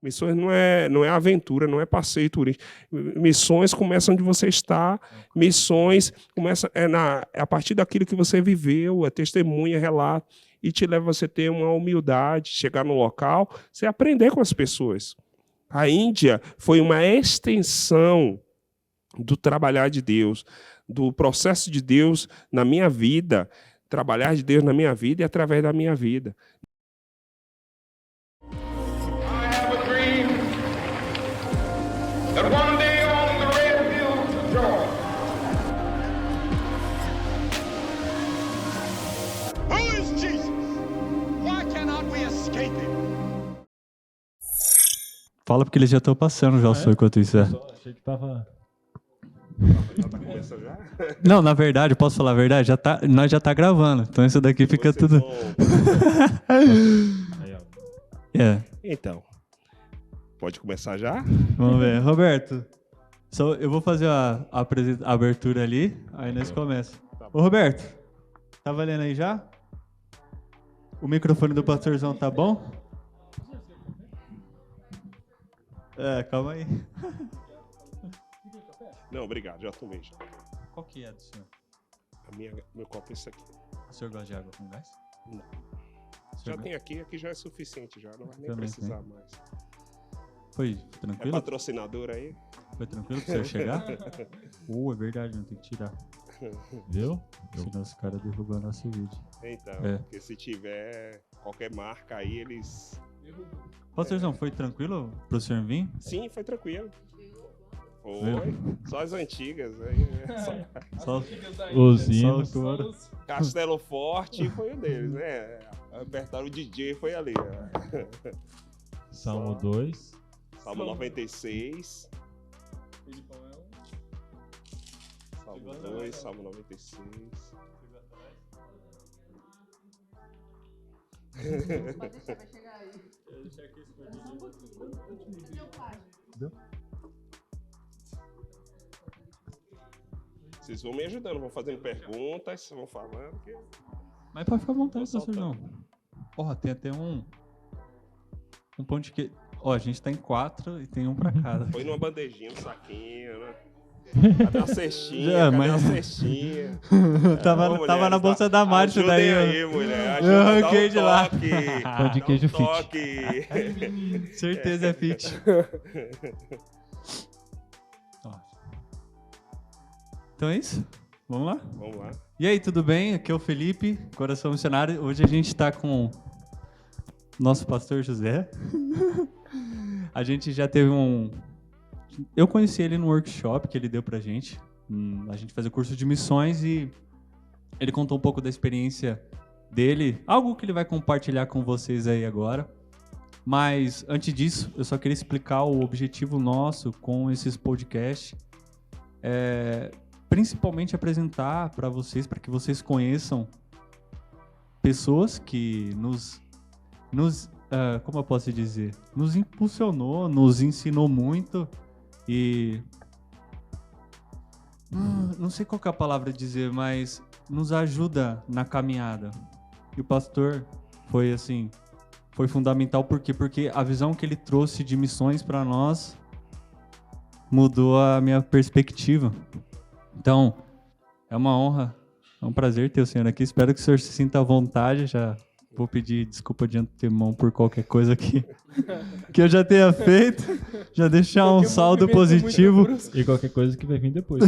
Missões não é aventura, não é passeio turístico. Missões começam onde você está. Missões começam a partir daquilo que você viveu, é testemunha, relato, e te leva a você ter uma humildade, chegar no local, você aprender com as pessoas. A Índia foi uma extensão do trabalhar de Deus, do processo de Deus na minha vida, trabalhar de Deus na minha vida e através da minha vida. That one day on the red hills of Georgia, who is Jesus? Why cannot we escape him? Fala porque eles já estão passando já o som enquanto isso. Achei que tava... Já tá começando já? Não, na verdade, posso falar a verdade? Nós já tá gravando, então isso daqui fica tudo... Aí, ó. É, Então, pode começar já? vamos ver. Roberto, eu vou fazer a abertura ali, aí nós começa. Ô, Roberto, tá valendo aí já? O microfone do pastorzão tá bom? Calma aí. Não, obrigado, já tomei já. Qual que é do senhor? Meu copo é esse aqui. O senhor gosta de água com gás? Não. O Já senhor tem aqui já é suficiente, já não vai nem Também precisar tem. mais. Foi É tranquilo? patrocinador aí? Foi tranquilo pra você chegar? É verdade, não tem que tirar. Viu? Senão os caras derrubam nosso vídeo. Então, É. porque se tiver qualquer marca aí, eles... Pastorzão, foi tranquilo pro senhor vir? Sim, foi tranquilo. Foi. Viu? Só as antigas aí, né? Só Os só o hinos. couro. Castelo Forte foi um deles, né? Apertaram o DJ, foi ali. Ó. Salmo 2. Salmo 96. Salmo 2, Salmo 96. Vai chegar aí. Vocês vão me ajudando, vão fazendo perguntas, vão falando. Que... Mas pode ficar à vontade, Vou soltar. pastorzão. Porra, tem até um pão de queijo. Ó, a gente tá em 4 e tem um pra cada. Foi numa bandejinha, um saquinho, né? Cadê a cestinha? Já, Cadê mas- a cestinha? tava Ô, tava mulher, na bolsa da Mari isso daí. Ajudem ó. aí, mulher. Eu Ajuda, arranquei de lá. Pão de queijo fit. toque. Certeza é fit. Ó. Então é isso? Vamos lá? Vamos lá. E aí, tudo bem? Aqui é o Felipe, Coração Missionário. Hoje a gente tá com o nosso pastor José. A gente já teve Eu conheci ele no workshop que ele deu pra gente. A gente fazia curso de missões e ele contou um pouco da experiência dele. Algo que ele vai compartilhar com vocês aí agora. Mas, antes disso, eu só queria explicar o objetivo nosso com esses podcasts. Principalmente apresentar para vocês, para que vocês conheçam pessoas que como eu posso dizer, nos impulsionou, nos ensinou muito e não sei qual que é a palavra dizer, mas nos ajuda na caminhada. E o pastor foi fundamental porque a visão que ele trouxe de missões para nós mudou a minha perspectiva. Então, é uma honra, é um prazer ter o senhor aqui. Espero que o senhor se sinta à vontade. Já vou pedir desculpa de antemão por qualquer coisa que eu já tenha feito. Já deixar um saldo positivo. E qualquer coisa que vai vir depois.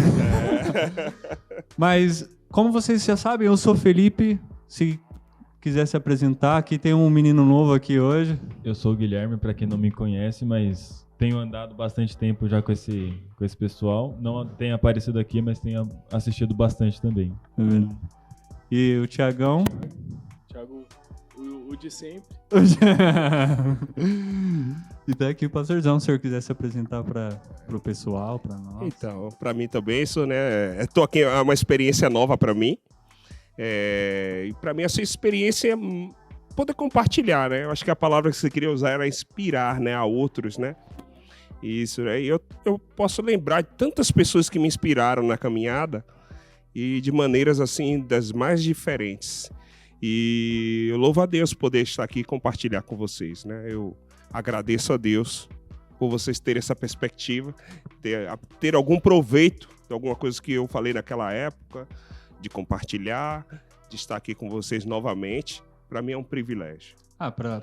Mas, como vocês já sabem, eu sou Felipe. Se quiser se apresentar, aqui tem um menino novo aqui hoje. Eu sou o Guilherme, pra quem não me conhece, mas tenho andado bastante tempo já com esse pessoal. Não tenho aparecido aqui, mas tenho assistido bastante também. E o Thiagão. Thiago, o de sempre. E tá aqui o pastorzão, se o senhor quiser se apresentar para o pessoal, para nós. Então, para mim também, isso, né? Tô aqui, é uma experiência nova para mim. E para mim, essa experiência é poder compartilhar, né? Eu acho que a palavra que você queria usar era inspirar, né, a outros, né? Isso, né? E eu posso lembrar de tantas pessoas que me inspiraram na caminhada e de maneiras, assim, das mais diferentes. E eu louvo a Deus poder estar aqui e compartilhar com vocês, né? Eu agradeço a Deus por vocês terem essa perspectiva, ter algum proveito de alguma coisa que eu falei naquela época, de compartilhar, de estar aqui com vocês novamente. Para mim é um privilégio.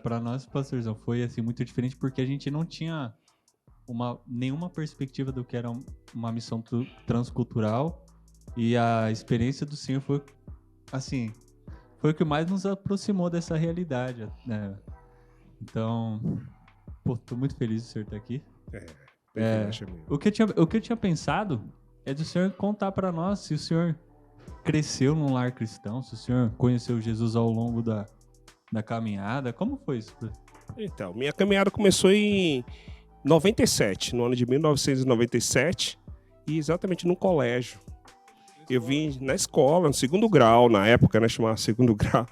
Para nós, pastorzão, foi assim muito diferente porque a gente não tinha nenhuma perspectiva do que era uma missão transcultural, e a experiência do senhor foi assim, foi o que mais nos aproximou dessa realidade, né? Então, pô, tô muito feliz de o senhor estar aqui. Privilégio mesmo. O que eu tinha pensado é do senhor contar para nós se o senhor cresceu num lar cristão, se o senhor conheceu Jesus ao longo da caminhada. Como foi isso? Então, minha caminhada começou em 97, no ano de 1997, e exatamente no colégio. Eu vim na escola, no segundo grau, na época, né, chamava segundo grau,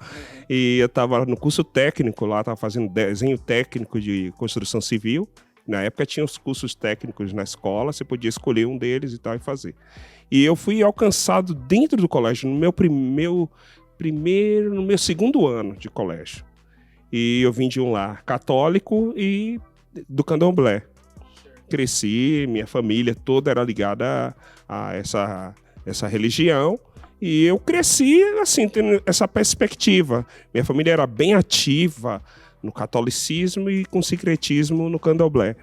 e eu estava no curso técnico lá, estava fazendo desenho técnico de construção civil. Na época tinha os cursos técnicos na escola, você podia escolher um deles e tal e fazer. E eu fui alcançado dentro do colégio, no meu segundo ano de colégio. E eu vim de um lar católico e do candomblé. Cresci, minha família toda era ligada a essa religião, e eu cresci assim, tendo essa perspectiva. Minha família era bem ativa no catolicismo e com sincretismo no candomblé.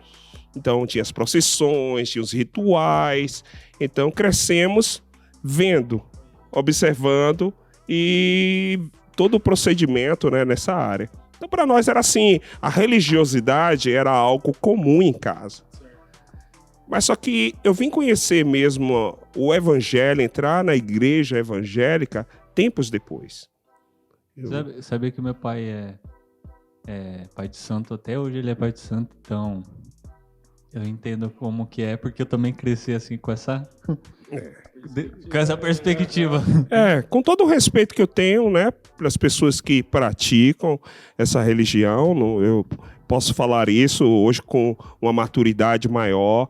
Então tinha as procissões, tinha os rituais. Então crescemos vendo, observando e todo o procedimento, né, nessa área. Então para nós era assim, a religiosidade era algo comum em casa. Mas só que eu vim conhecer mesmo o evangelho, entrar na igreja evangélica tempos depois. Sabe que meu pai é pai de santo, até hoje ele é pai de santo, então eu entendo como que é, porque eu também cresci assim com essa perspectiva. Com todo o respeito que eu tenho, né, para as pessoas que praticam essa religião, eu posso falar isso hoje com uma maturidade maior,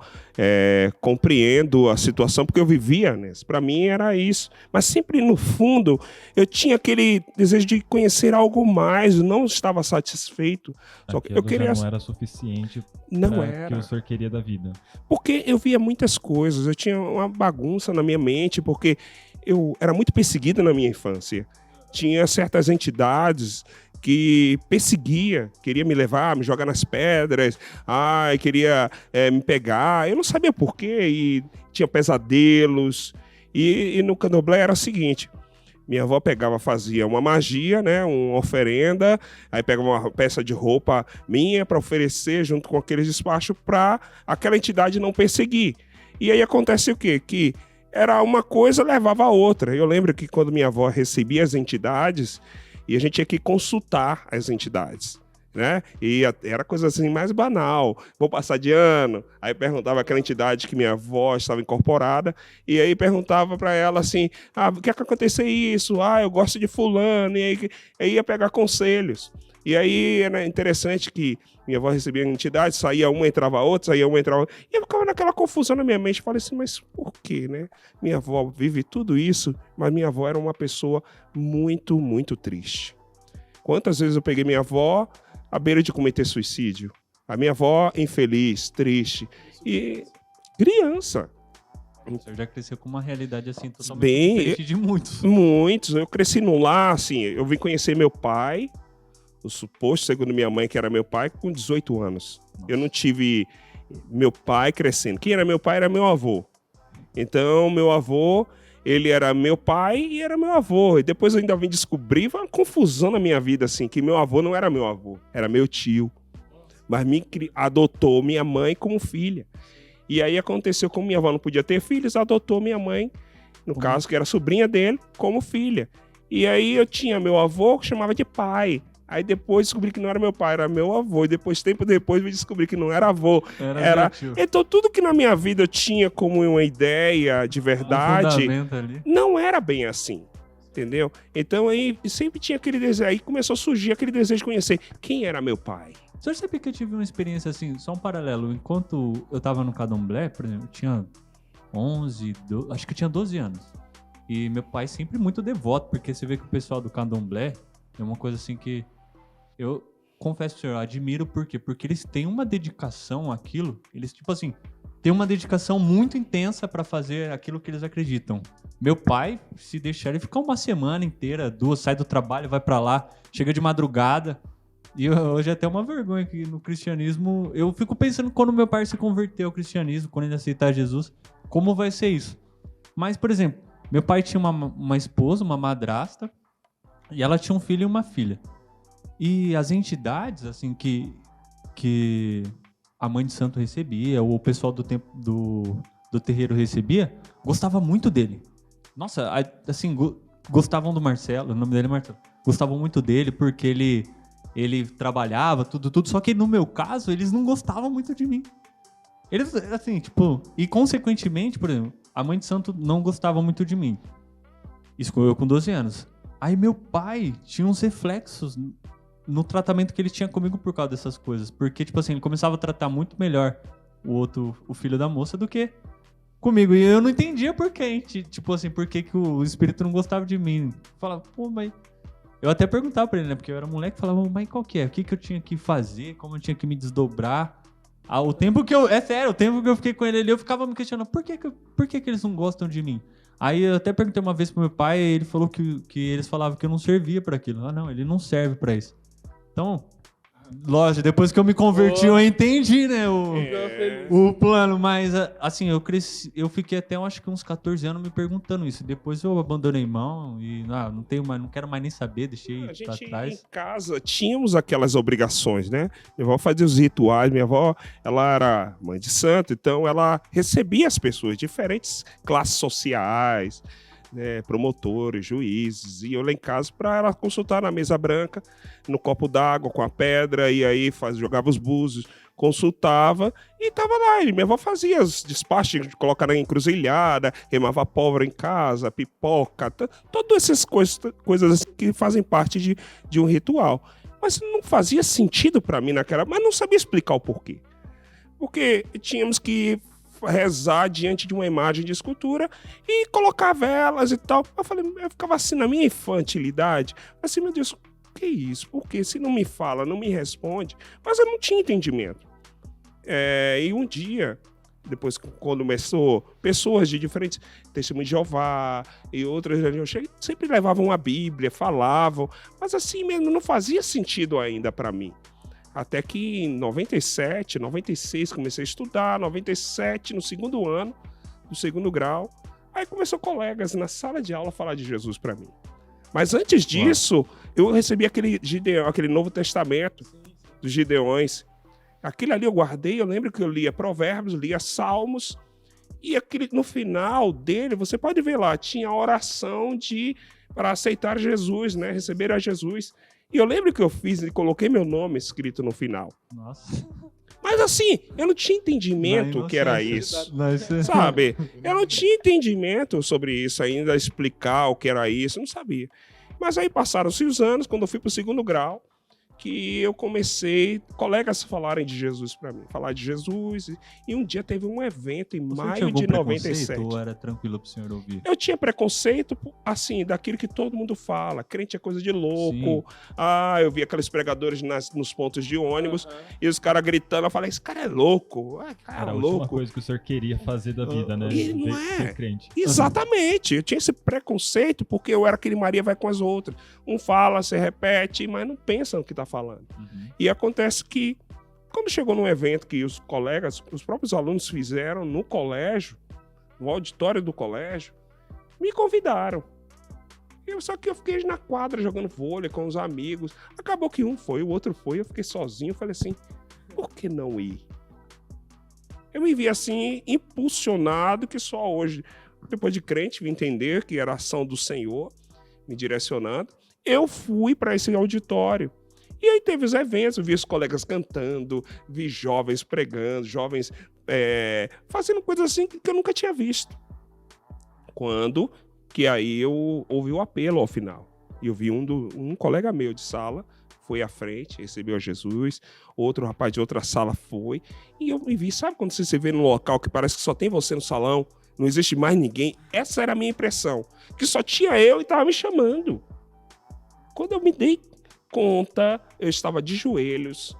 compreendo a situação, porque eu vivia nisso. Para mim era isso. Mas sempre no fundo eu tinha aquele desejo de conhecer algo mais, eu não estava satisfeito. Só que eu queria... já não era suficiente para o que o senhor queria da vida. Porque eu via muitas coisas, eu tinha uma bagunça na minha mente, porque eu era muito perseguido na minha infância. Tinha certas entidades que queria me levar, me jogar nas pedras, queria me pegar. Eu não sabia por quê, e tinha pesadelos. E no candomblé era o seguinte: minha avó fazia uma magia, né, uma oferenda, aí pegava uma peça de roupa minha para oferecer junto com aqueles despachos para aquela entidade não perseguir. E aí acontece o quê? Que era uma coisa, levava a outra. Eu lembro que quando minha avó recebia as entidades, e a gente tinha que consultar as entidades, né? E era coisa assim mais banal. Vou passar de ano. Aí perguntava aquela entidade que minha avó estava incorporada, e aí perguntava para ela assim: o que é que aconteceu isso? Eu gosto de fulano. E aí ia pegar conselhos. E aí era interessante que minha avó recebia entidade, saía uma, entrava outra, saía uma, entrava outra. E eu ficava naquela confusão na minha mente. Falei assim, mas por quê, né? Minha avó vive tudo isso, mas minha avó era uma pessoa muito, muito triste. Quantas vezes eu peguei minha avó à beira de cometer suicídio? A minha avó infeliz, triste. E criança. O senhor já cresceu com uma realidade assim totalmente diferente de muitos. Muitos. Eu cresci num lar, assim, eu vim conhecer meu pai, o suposto, segundo minha mãe, que era meu pai, com 18 anos. Nossa. Eu não tive meu pai crescendo. Quem era meu pai era meu avô. Então, meu avô, ele era meu pai e era meu avô. E depois eu ainda vim descobrir, foi uma confusão na minha vida, assim, que meu avô não era meu avô, era meu tio. Mas adotou minha mãe como filha. E aí aconteceu, como minha avó não podia ter filhos, adotou minha mãe, no caso, que era sobrinha dele, como filha. E aí eu tinha meu avô, que chamava de pai. Aí depois descobri que não era meu pai, era meu avô. E depois, tempo depois, eu descobri que não era avô. Era... Então, tudo que na minha vida eu tinha como uma ideia de verdade, não era bem assim. Entendeu? Então, aí sempre tinha aquele desejo. Aí começou a surgir aquele desejo de conhecer quem era meu pai. O senhor sabe que eu tive uma experiência assim, só um paralelo. Enquanto eu tava no candomblé, por exemplo, eu tinha 11, acho que eu tinha 12 anos. E meu pai sempre muito devoto, porque você vê que o pessoal do candomblé é uma coisa assim que... confesso pro senhor, eu admiro por quê? Porque eles têm uma dedicação àquilo, eles, tipo assim, têm uma dedicação muito intensa pra fazer aquilo que eles acreditam. Meu pai, se deixar, ele fica uma semana inteira, 2, sai do trabalho, vai pra lá, chega de madrugada. E hoje é até uma vergonha que no cristianismo, eu fico pensando quando meu pai se converteu ao cristianismo, quando ele aceitar Jesus, como vai ser isso? Mas, por exemplo, meu pai tinha uma esposa, uma madrasta, e ela tinha um filho e uma filha. E as entidades, assim, que a mãe de santo recebia, ou o pessoal do terreiro recebia, gostava muito dele. Nossa, assim, gostavam do Marcelo, o nome dele é Marcelo. Gostavam muito dele porque ele trabalhava, tudo. Só que no meu caso, eles não gostavam muito de mim. Eles, assim, tipo... E consequentemente, por exemplo, a mãe de santo não gostava muito de mim. Isso eu com 12 anos. Aí meu pai tinha uns reflexos no tratamento que ele tinha comigo por causa dessas coisas. Porque, tipo assim, ele começava a tratar muito melhor o filho da moça do que comigo. E eu não entendia por quê, tipo assim, por que o espírito não gostava de mim. Falava, pô, mas... Eu até perguntava pra ele, né? Porque eu era moleque, falava, mas qual que é? O que eu tinha que fazer? Como eu tinha que me desdobrar? O tempo que eu... É sério, o tempo que eu fiquei com ele ali, eu ficava me questionando, por que eles não gostam de mim? Aí eu até perguntei uma vez pro meu pai, e ele falou que eles falavam que eu não servia pra aquilo. Ah, não, ele não serve pra isso. Então, lógico, depois que eu me converti, eu entendi, né, o plano. Mas, assim, eu fiquei até, eu acho que uns 14 anos me perguntando isso. Depois eu abandonei mão e não quero mais nem saber, deixei pra trás. Em casa tínhamos aquelas obrigações, né? Minha avó fazia os rituais, minha avó, ela era mãe de santo, então ela recebia as pessoas, diferentes classes sociais, né, promotores, juízes, e eu lá em casa para ela consultar na mesa branca, no copo d'água com a pedra, e aí jogava os búzios, consultava e tava lá. E minha avó fazia os despachos de colocar na encruzilhada, queimava pólvora em casa, pipoca, todas essas coisas que fazem parte de um ritual. Mas não fazia sentido para mim naquela, mas não sabia explicar o porquê. Porque tínhamos que rezar diante de uma imagem de escultura e colocar velas e tal. Eu ficava assim na minha infantilidade, assim, meu Deus, que isso? Porque se não me fala, não me responde, mas eu não tinha entendimento. E um dia, depois quando começou, pessoas de diferentes testemunhos de Jeová e outras religiões sempre levavam a Bíblia, falavam, mas assim mesmo não fazia sentido ainda para mim. Até que em 97, 96, comecei a estudar, 97, no segundo ano, do segundo grau, aí começou colegas na sala de aula a falar de Jesus para mim. Mas antes disso, eu recebi aquele Novo Testamento dos Gideões. Aquilo ali eu guardei, eu lembro que eu lia Provérbios, lia Salmos, e no final dele, você pode ver lá, tinha a oração para aceitar Jesus, né, receber a Jesus. E eu lembro que eu fiz e coloquei meu nome escrito no final. Nossa. Mas assim, eu não tinha entendimento que era isso. Sabe? Eu não tinha entendimento sobre isso ainda, explicar o que era isso, eu não sabia. Mas aí passaram-se os anos, quando eu fui para o segundo grau, que eu comecei, colegas falarem de Jesus para mim, falar de Jesus, e um dia teve um evento em maio de 97. Ou era tranquilo pro senhor ouvir? Eu tinha preconceito, assim, daquilo que todo mundo fala, crente é coisa de louco. Sim. Eu vi aqueles pregadores nos pontos de ônibus, e os caras gritando, eu falei, esse cara é louco, cara, a última coisa que o senhor queria fazer da vida, né? E não ser crente. Exatamente, eu tinha esse preconceito, porque eu era aquele Maria vai com as outras. Um fala, você repete, mas não pensa no que tá falando. Uhum. E acontece que, quando chegou num evento que os colegas, os próprios alunos fizeram no colégio, no auditório do colégio, me convidaram. Só que eu fiquei na quadra jogando vôlei com os amigos. Acabou que um foi, o outro foi, eu fiquei sozinho. Falei assim, por que não ir? Eu me vi assim, impulsionado, que só hoje, depois de crente, vim entender que era a ação do Senhor me direcionando. Eu fui para esse auditório. E aí teve os eventos, eu vi os colegas cantando, vi jovens pregando, jovens fazendo coisas assim que eu nunca tinha visto. Quando que aí eu ouvi o apelo ao final. E eu vi um colega meu de sala, foi à frente, recebeu a Jesus, outro rapaz de outra sala foi, e eu me vi, sabe quando você se vê num local que parece que só tem você no salão, não existe mais ninguém? Essa era a minha impressão, que só tinha eu e estava me chamando. Quando eu me dei conta, eu estava de joelhos,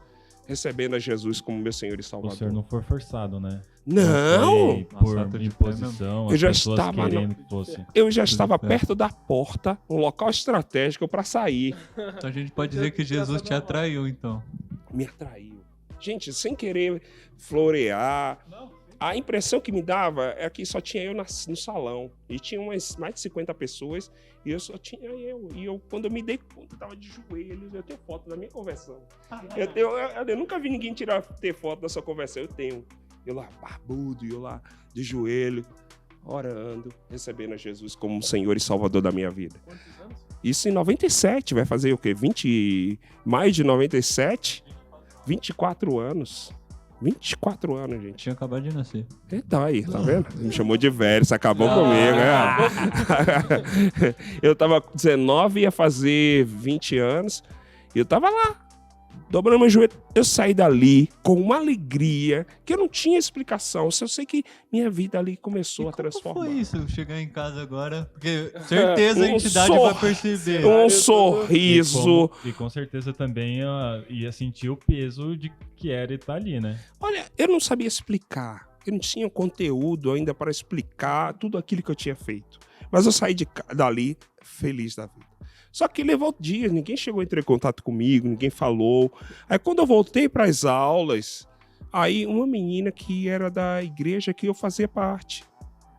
recebendo a Jesus como meu Senhor e O Salvador. senhor não foi forçado, né? Não! Foi por Nossa, tô de imposição, Eu as já pessoas estava no- querendo que fosse. Eu já estava pé. perto da porta, um local estratégico para sair. Então a gente pode dizer que Jesus te atraiu, então. Me atraiu. Gente, sem querer florear. A impressão que me dava é que só tinha eu no salão. E tinha mais de 50 pessoas. E eu só tinha eu. E eu, quando eu me dei conta, eu tava de joelhos. Eu tenho foto da minha conversão. Eu nunca vi ninguém ter foto da sua conversão. Eu tenho. Eu lá, barbudo, e eu lá, de joelho, orando, recebendo a Jesus como Senhor e Salvador da minha vida. Quantos anos? Isso em 97. Vai fazer o quê? Mais de 97? 24 anos. 24 anos, gente. Tinha acabado de nascer. Eita, aí, tá vendo? Me chamou de velho, você acabou comigo, né? Eu tava com 19, ia fazer 20 anos, e eu tava lá, dobrando meu joelho. Eu saí dali com uma alegria que eu não tinha explicação. Só sei que minha vida ali começou a transformar. Como foi isso, chegar em casa agora? Porque certeza a Um entidade vai perceber. Um sorriso. E com certeza também ia sentir o peso de que era estar ali, né? Olha, eu não sabia explicar. Eu não tinha conteúdo ainda para explicar tudo aquilo que eu tinha feito. Mas eu saí dali feliz da vida. Só que levou dias, ninguém chegou a entrar em contato comigo, ninguém falou. Aí quando eu voltei para as aulas, aí uma menina que era da igreja que eu fazia parte,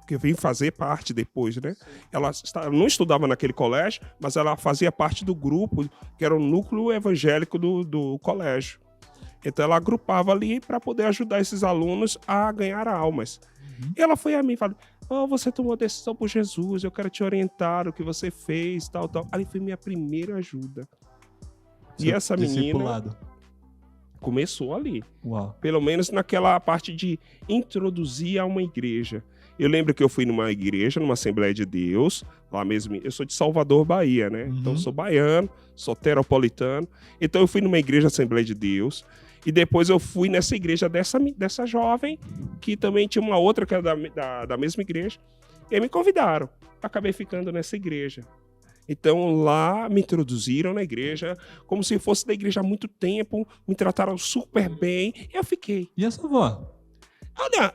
que eu vim fazer parte depois, né? Ela não estudava naquele colégio, mas ela fazia parte do grupo, que era o núcleo evangélico do colégio. Então ela agrupava ali para poder ajudar esses alunos a ganhar almas. E ela foi a mim e falou: você tomou a decisão por Jesus, eu quero te orientar o que você fez, tal, tal. Ali foi minha primeira ajuda. E Seu essa menina discipulado. começou ali. Uau. Pelo menos naquela parte de introduzir a uma igreja. Eu lembro que eu fui numa igreja, numa Assembleia de Deus, lá mesmo. Eu sou de Salvador, Bahia, né? Então eu sou baiano, sou teropolitano. Então eu fui numa igreja Assembleia de Deus. E depois eu fui nessa igreja dessa jovem, que também tinha uma outra que era da mesma igreja. E aí me convidaram. Acabei ficando nessa igreja. Então lá me introduziram na igreja, como se fosse da igreja há muito tempo, me trataram super bem, e eu fiquei. E essa avó? Olha,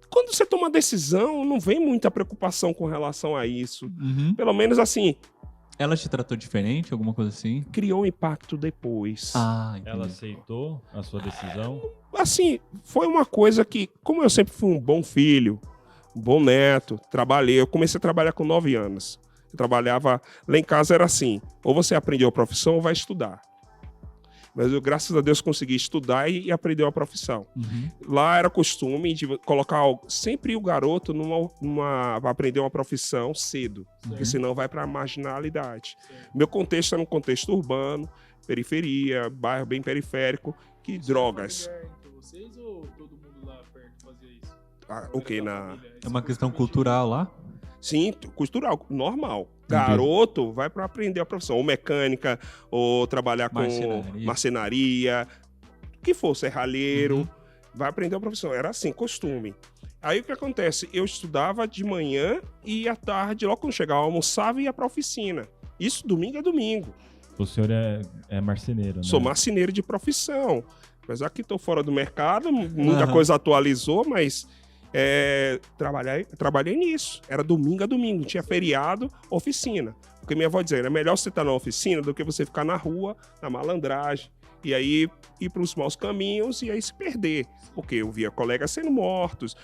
quando você toma decisão, não vem muita preocupação com relação a isso. Pelo menos assim, Ela te tratou diferente, alguma coisa assim? criou um impacto depois. Entendi. Ela aceitou a sua decisão? Assim, foi uma coisa que, como eu sempre fui um bom filho, um bom neto, eu comecei a trabalhar com 9 anos. Eu trabalhava, lá em casa era assim, ou você aprendeu a profissão ou vai estudar. Mas eu, graças a Deus, consegui estudar e aprender uma profissão. Lá era costume de colocar sempre o garoto para aprender uma profissão cedo, porque senão vai para a marginalidade. Meu contexto era um contexto urbano, periferia, bairro bem periférico, que drogas. Familiar entre vocês ou todo mundo lá perto fazia isso? É uma questão cultural lá? Sim, cultural, normal. Garoto vai para aprender a profissão, ou mecânica, ou trabalhar com marcenaria, o que for, serralheiro, vai aprender a profissão. Era assim, costume. Aí o que acontece? Eu estudava de manhã e à tarde, logo quando chegava, eu almoçava e ia para a oficina. Isso domingo a domingo. O senhor é marceneiro, né? Sou marceneiro de profissão. Apesar que estou fora do mercado, muita coisa atualizou, mas trabalhei nisso. Era domingo a domingo, tinha feriado, oficina. Porque minha avó dizia, é melhor você estar na oficina do que você ficar na rua, na malandragem, e aí ir para os maus caminhos e aí se perder. Porque eu via colegas sendo mortos,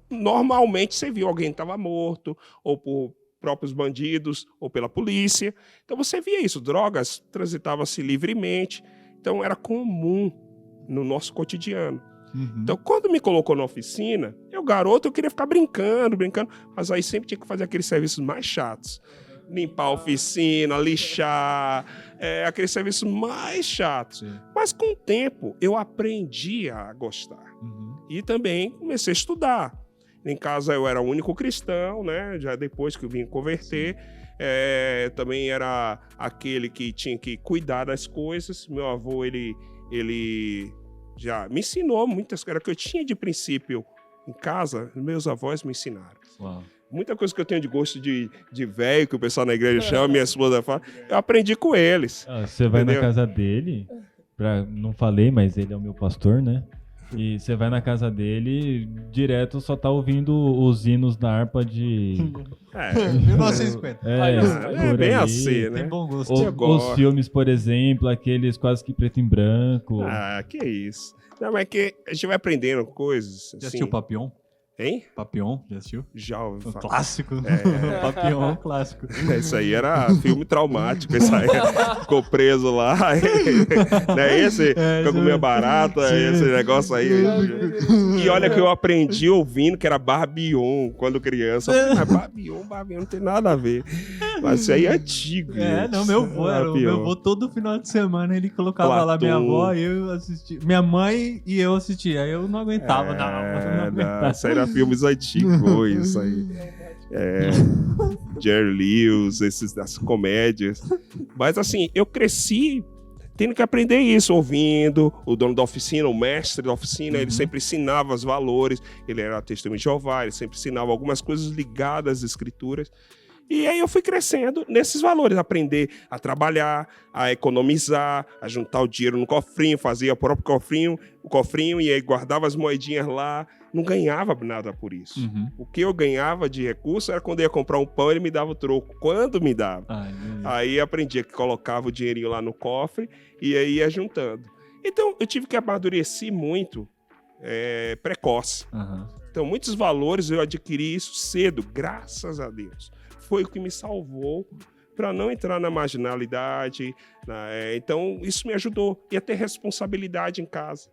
normalmente você viu alguém que estava morto, ou por próprios bandidos, ou pela polícia. Então você via isso, drogas transitavam-se livremente, então era comum no nosso cotidiano. Então, quando me colocou na oficina, eu queria ficar brincando, mas aí sempre tinha que fazer aqueles serviços mais chatos. Limpar a oficina, lixar, aqueles serviços mais chatos. Mas com o tempo, eu aprendi a gostar. E também comecei a estudar. Em casa eu era o único cristão, né? Já depois que eu vim converter, também era aquele que tinha que cuidar das coisas. Meu avô, ele já me ensinou muitas coisas que eu tinha de princípio em casa, meus avós me ensinaram. Uau. Muita coisa que eu tenho de gosto de velho, que o pessoal na igreja chama, minha esposa fala, eu aprendi com eles. Você vai Entendeu? na casa dele, não falei, mas ele é o meu pastor, né? E você vai na casa dele, direto só tá ouvindo os hinos da harpa de... 1950. É por bem aí. assim, né? Tem bom gosto. Eu Os gosto. filmes, por exemplo, aqueles quase que preto e branco. Ah, que isso. Não, mas é que a gente vai aprendendo coisas. Já Assim, assistiu Papillon? hein? Papillon, já assistiu? Já ouvi Um falar. clássico. É. Papillon, clássico. Isso aí era filme traumático. Isso aí ficou preso lá. Não é esse? Ficou comendo barata, esse negócio aí. E olha que eu aprendi ouvindo que era Barbion quando criança. Eu falei, mas Barbion não tem nada a ver. Mas isso aí é antigo. gente. Não, meu avô era. O Barbion. meu avô todo final de semana ele colocava lá minha Platão. avó e eu assisti. Minha mãe e eu assistia. Aí eu não aguentava, não aguentava. Isso aí era filmes antigos, isso aí. Jerry Lewis, das comédias. Mas assim, eu cresci tendo que aprender isso, ouvindo o dono da oficina, o mestre da oficina, ele sempre ensinava os valores, ele era testemunho de Jeová, ele sempre ensinava algumas coisas ligadas às escrituras. E aí eu fui crescendo nesses valores, aprender a trabalhar, a economizar, a juntar o dinheiro no cofrinho, fazia o próprio cofrinho e aí guardava as moedinhas lá. Não ganhava nada por isso. O que eu ganhava de recurso era quando eu ia comprar um pão, ele me dava o troco. Quando me dava. Aí aprendi que colocava o dinheirinho lá no cofre e aí ia juntando. Então eu tive que amadurecer muito precoce. Então muitos valores eu adquiri isso cedo, graças a Deus. Foi o que me salvou para não entrar na marginalidade. Então, isso me ajudou. E a ter responsabilidade em casa.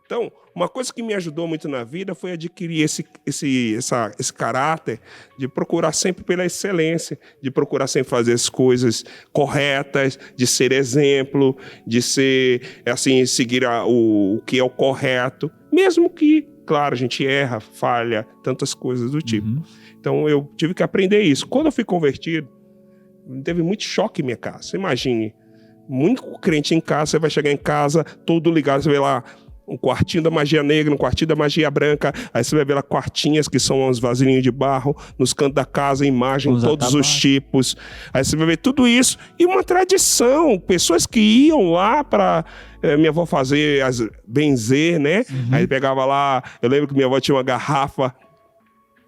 Então, uma coisa que me ajudou muito na vida foi adquirir esse caráter de procurar sempre pela excelência, de procurar sempre fazer as coisas corretas, de ser exemplo, de ser, assim, seguir o que é o correto. Mesmo que, claro, a gente erra, falha, tantas coisas do tipo. Então, eu tive que aprender isso. Quando eu fui convertido, teve muito choque em minha casa. Você imagine, muito crente em casa, você vai chegar em casa, todo ligado, você vê lá um quartinho da magia negra, um quartinho da magia branca, aí você vai ver lá quartinhas que são uns vasilhinhos de barro, nos cantos da casa, imagem, todos os tipos. Aí você vai ver tudo isso. E uma tradição, pessoas que iam lá para... minha avó fazer benzer, né? Aí pegava lá, eu lembro que minha avó tinha uma garrafa,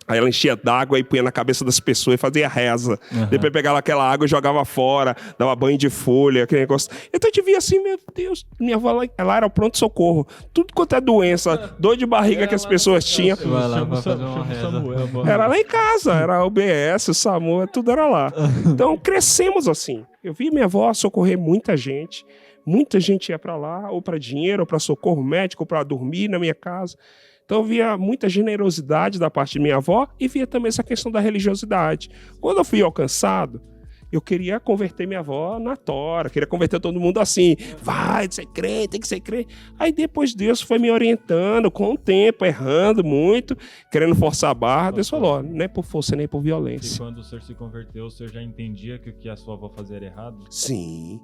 aí ela enchia d'água e punha na cabeça das pessoas e fazia reza. Depois pegava aquela água e jogava fora, dava banho de folha, aquele negócio. Então a gente via assim, meu Deus, minha avó ela era o pronto-socorro. Tudo quanto é doença, dor de barriga que as pessoas tinham, Vai lá pra fazer uma reza. era lá em casa, era a UBS, o SAMU, tudo era lá. Então crescemos assim. Eu vi minha avó socorrer muita gente ia para lá, ou para dinheiro, ou para socorro médico, ou para dormir na minha casa. Então eu via muita generosidade da parte de minha avó e via também essa questão da religiosidade. Quando eu fui alcançado, eu queria converter minha avó na tora, queria converter todo mundo assim, vai, tem que ser crente. Aí depois Deus foi me orientando com o tempo, errando muito, querendo forçar a barra. Deus falou, não é por força nem por E violência. quando o senhor se converteu, o senhor já entendia que o que a sua avó fazia era errado? Sim.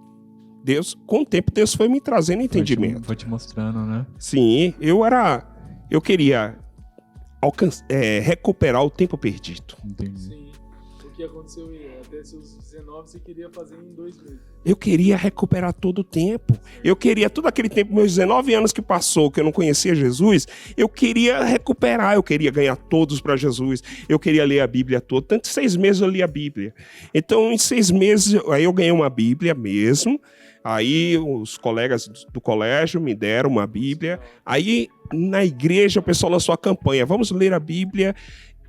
Deus, com o tempo, Deus foi me trazendo entendimento. Foi te mostrando, né? Sim, eu queria recuperar o tempo perdido. Entendi. Sim. O que aconteceu até seus 19, você queria fazer em 2 meses. Eu queria recuperar todo o tempo. Eu queria todo aquele tempo, meus 19 anos que passou, que eu não conhecia Jesus, eu queria recuperar, eu queria ganhar todos para Jesus, eu queria ler a Bíblia toda. Tanto 6 meses eu li a Bíblia. Então, em 6 meses, aí eu ganhei uma Bíblia mesmo. Aí os colegas do colégio me deram uma Bíblia. Aí na igreja o pessoal lançou a campanha, vamos ler a Bíblia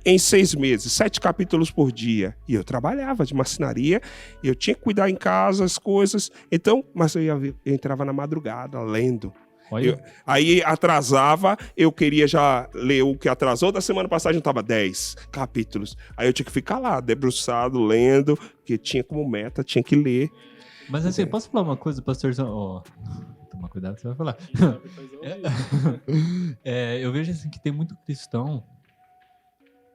em 6 meses, 7 capítulos por dia. E eu trabalhava de marcenaria, eu tinha que cuidar em casa as coisas. Então, mas eu entrava na madrugada lendo. Aí atrasava, eu queria já ler o que atrasou. Da semana passada estava 10 capítulos. Aí eu tinha que ficar lá, debruçado, lendo, porque tinha como meta, tinha que ler. Mas assim, posso falar uma coisa, pastorzão? Toma cuidado, você vai falar. Eu vejo assim que tem muito cristão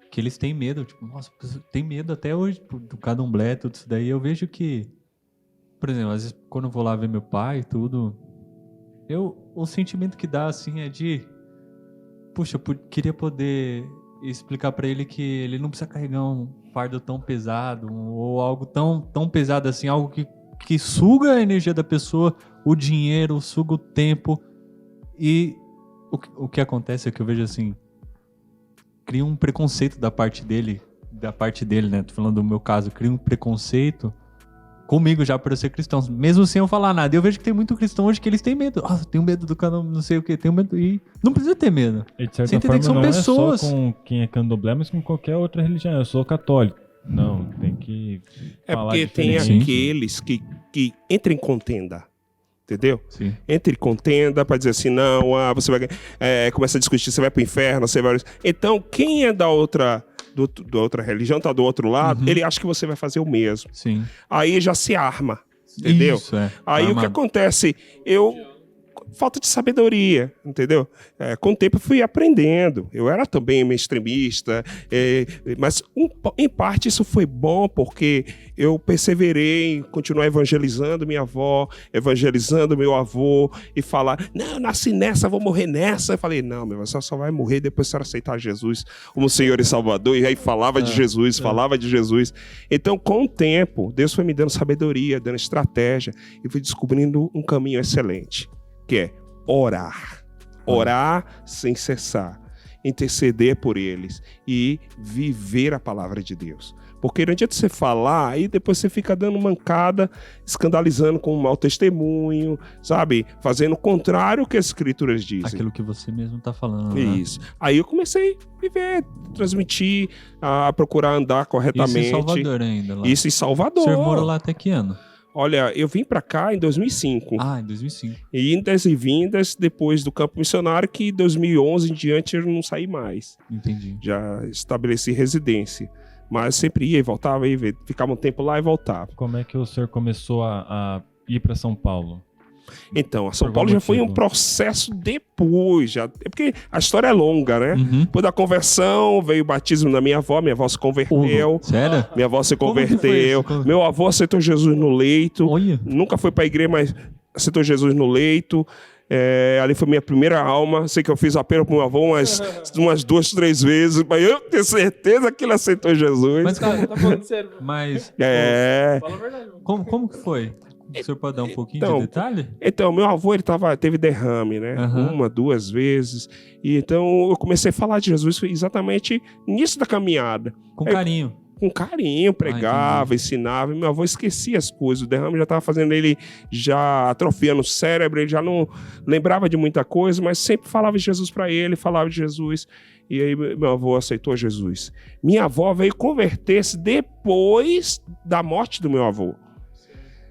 que eles têm medo, tipo, nossa, tem medo até hoje do candomblé, tudo isso daí. Eu vejo que, por exemplo, às vezes quando eu vou lá ver meu pai e tudo, o sentimento que dá assim é de, puxa, eu queria poder e explicar pra ele que ele não precisa carregar um fardo tão pesado ou algo tão pesado assim, algo que suga a energia da pessoa, o dinheiro, suga o tempo. E o que acontece é que eu vejo assim, cria um preconceito da parte dele, né? Tô falando do meu caso, cria um preconceito comigo já por eu ser cristão, mesmo sem eu falar nada. Eu vejo que tem muito cristão hoje que eles têm medo. Ah, tenho medo do candomblé, não sei o que, tenho medo. E não precisa ter medo. E de certa Você entender forma que são não pessoas. é só com quem é candomblé, mas com qualquer outra religião. Eu sou católico. Não, tem que É falar porque tem diferente. aqueles que entram em contenda. Entendeu? Sim. Entre em contenda para dizer assim, não, você vai começa a discutir, você vai pro inferno, você vai... Então, quem é da outra religião, tá do outro lado, ele acha que você vai fazer o mesmo. Sim. Aí já se arma, entendeu? Isso, é. Aí o que Armado. acontece? Falta de sabedoria, entendeu? Com o tempo eu fui aprendendo. Eu era também meio extremista, mas em parte isso foi bom porque eu perseverei em continuar evangelizando minha avó, evangelizando meu avô e falar, não, eu nasci nessa, vou morrer nessa. Eu falei, não, meu, você só vai morrer depois que você aceitar Jesus como Senhor e Salvador. E aí falava de Jesus, falava de Jesus. Então, com o tempo, Deus foi me dando sabedoria, dando estratégia e fui descobrindo um caminho excelente, que é orar. Orar sem cessar. Interceder por eles e viver a palavra de Deus. Porque não adianta você falar, aí depois você fica dando mancada, escandalizando com um mau testemunho, sabe? Fazendo o contrário do que as escrituras dizem. Aquilo que você mesmo tá falando. Né? Isso. Aí eu comecei a viver, transmitir, a procurar andar corretamente. Isso em Salvador ainda. Lá. Isso em Salvador. O senhor morou lá até que ano? Olha, eu vim pra cá em 2005. Ah, em 2005. E indas e vindas depois do campo missionário, que em 2011 em diante eu não saí mais. Entendi. Já estabeleci residência. Mas sempre ia e voltava, ficava um tempo lá e voltava. Como é que o senhor começou a ir para São Paulo? Então, a São Por Paulo qual já foi um motivo? processo depois. É porque a história é longa, né? Uhum. Depois da conversão, veio o batismo da minha avó se converteu. Sério? Minha avó se Como que foi converteu. isso? Meu avô aceitou Jesus no leito. Olha. Nunca foi pra igreja, mas aceitou Jesus no leito. Ali foi minha primeira alma. Sei que eu fiz apelo pro meu avô umas 2, 3 vezes, mas eu tenho certeza que ele aceitou Jesus. Mas, Tá falando sério. mas Fala a verdade. como que foi? O senhor pode dar um pouquinho Então, de detalhe? Então, meu avô, teve derrame, né? Aham. 1, 2 vezes. E então eu comecei a falar de Jesus exatamente nisso da caminhada. Com carinho. Com carinho, pregava, ensinava. E meu avô esquecia as coisas. O derrame já estava fazendo ele já atrofiando o cérebro. Ele já não lembrava de muita coisa, mas sempre falava de Jesus para ele, falava de Jesus. E aí meu avô aceitou Jesus. Minha avó veio converter-se depois da morte do meu avô.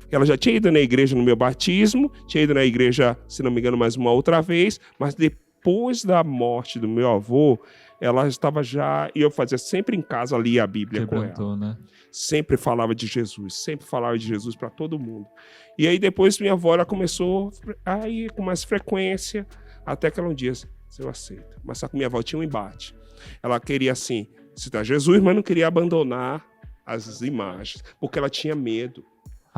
Ela já tinha ido na igreja no meu batismo, tinha ido na igreja, se não me engano, mais uma outra vez, mas depois da morte do meu avô, ela estava já... E eu fazia sempre em casa, lia a Bíblia com ela. Quebrantou, né? Sempre falava de Jesus para todo mundo. E aí depois minha avó ela começou a ir com mais frequência, até que ela um dia disse, eu aceito. Mas só que minha avó tinha um embate. Ela queria, assim, citar Jesus, mas não queria abandonar as imagens, porque ela tinha medo.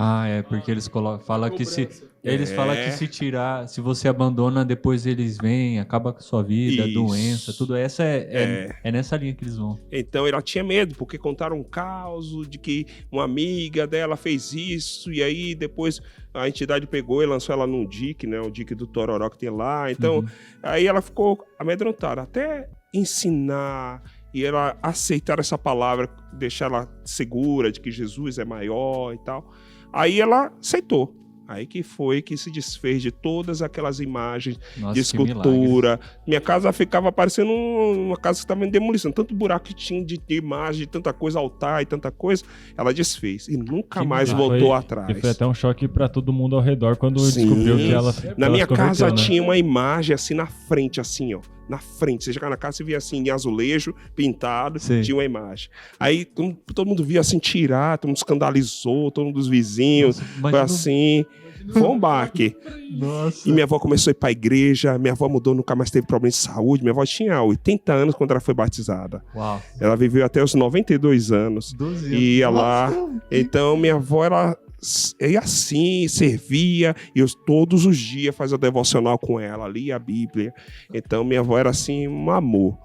Ah, é, porque eles falam que se... Cobrança. Eles falam que se tirar, se você abandona, depois eles vêm, acaba com a sua vida, Isso. doença, tudo. Essa é nessa linha que eles vão. Então ela tinha medo, porque contaram um caso de que uma amiga dela fez isso, e aí depois a entidade pegou e lançou ela num dique, né? O dique do Tororó que tem lá. Então, aí ela ficou amedrontada. Até ensinar e ela aceitar essa palavra, deixar ela segura de que Jesus é maior e tal. Aí ela aceitou. Aí que foi que se desfez de todas aquelas imagens Nossa, de que milagre. escultura. Minha casa ficava parecendo uma casa que estava em demolição. Tanto buraco que tinha de imagem, de tanta coisa, altar e tanta coisa, ela desfez. E nunca Que mais milagre. voltou Foi- atrás. E foi até um choque para todo mundo ao redor quando Sim. descobriu que ela Na ela minha se converteu, casa né? tinha uma imagem assim na frente, assim, ó. Na frente. Você chegar na casa e via assim, em azulejo, pintado, Sim. tinha uma imagem. Aí todo mundo via assim tirar, todo mundo escandalizou, todo mundo dos vizinhos. Foi Imagina- assim. Foi um baque. Nossa. E minha avó começou a ir pra igreja, minha avó mudou, nunca mais teve problema de saúde. Minha avó tinha 80 anos quando ela foi batizada. Uau. Ela viveu até os 92 anos. 12 anos. E ia lá. Então, minha avó, ela ia assim, servia, e eu todos os dias fazia o devocional com ela, lia a Bíblia. Então, minha avó era assim, um amor.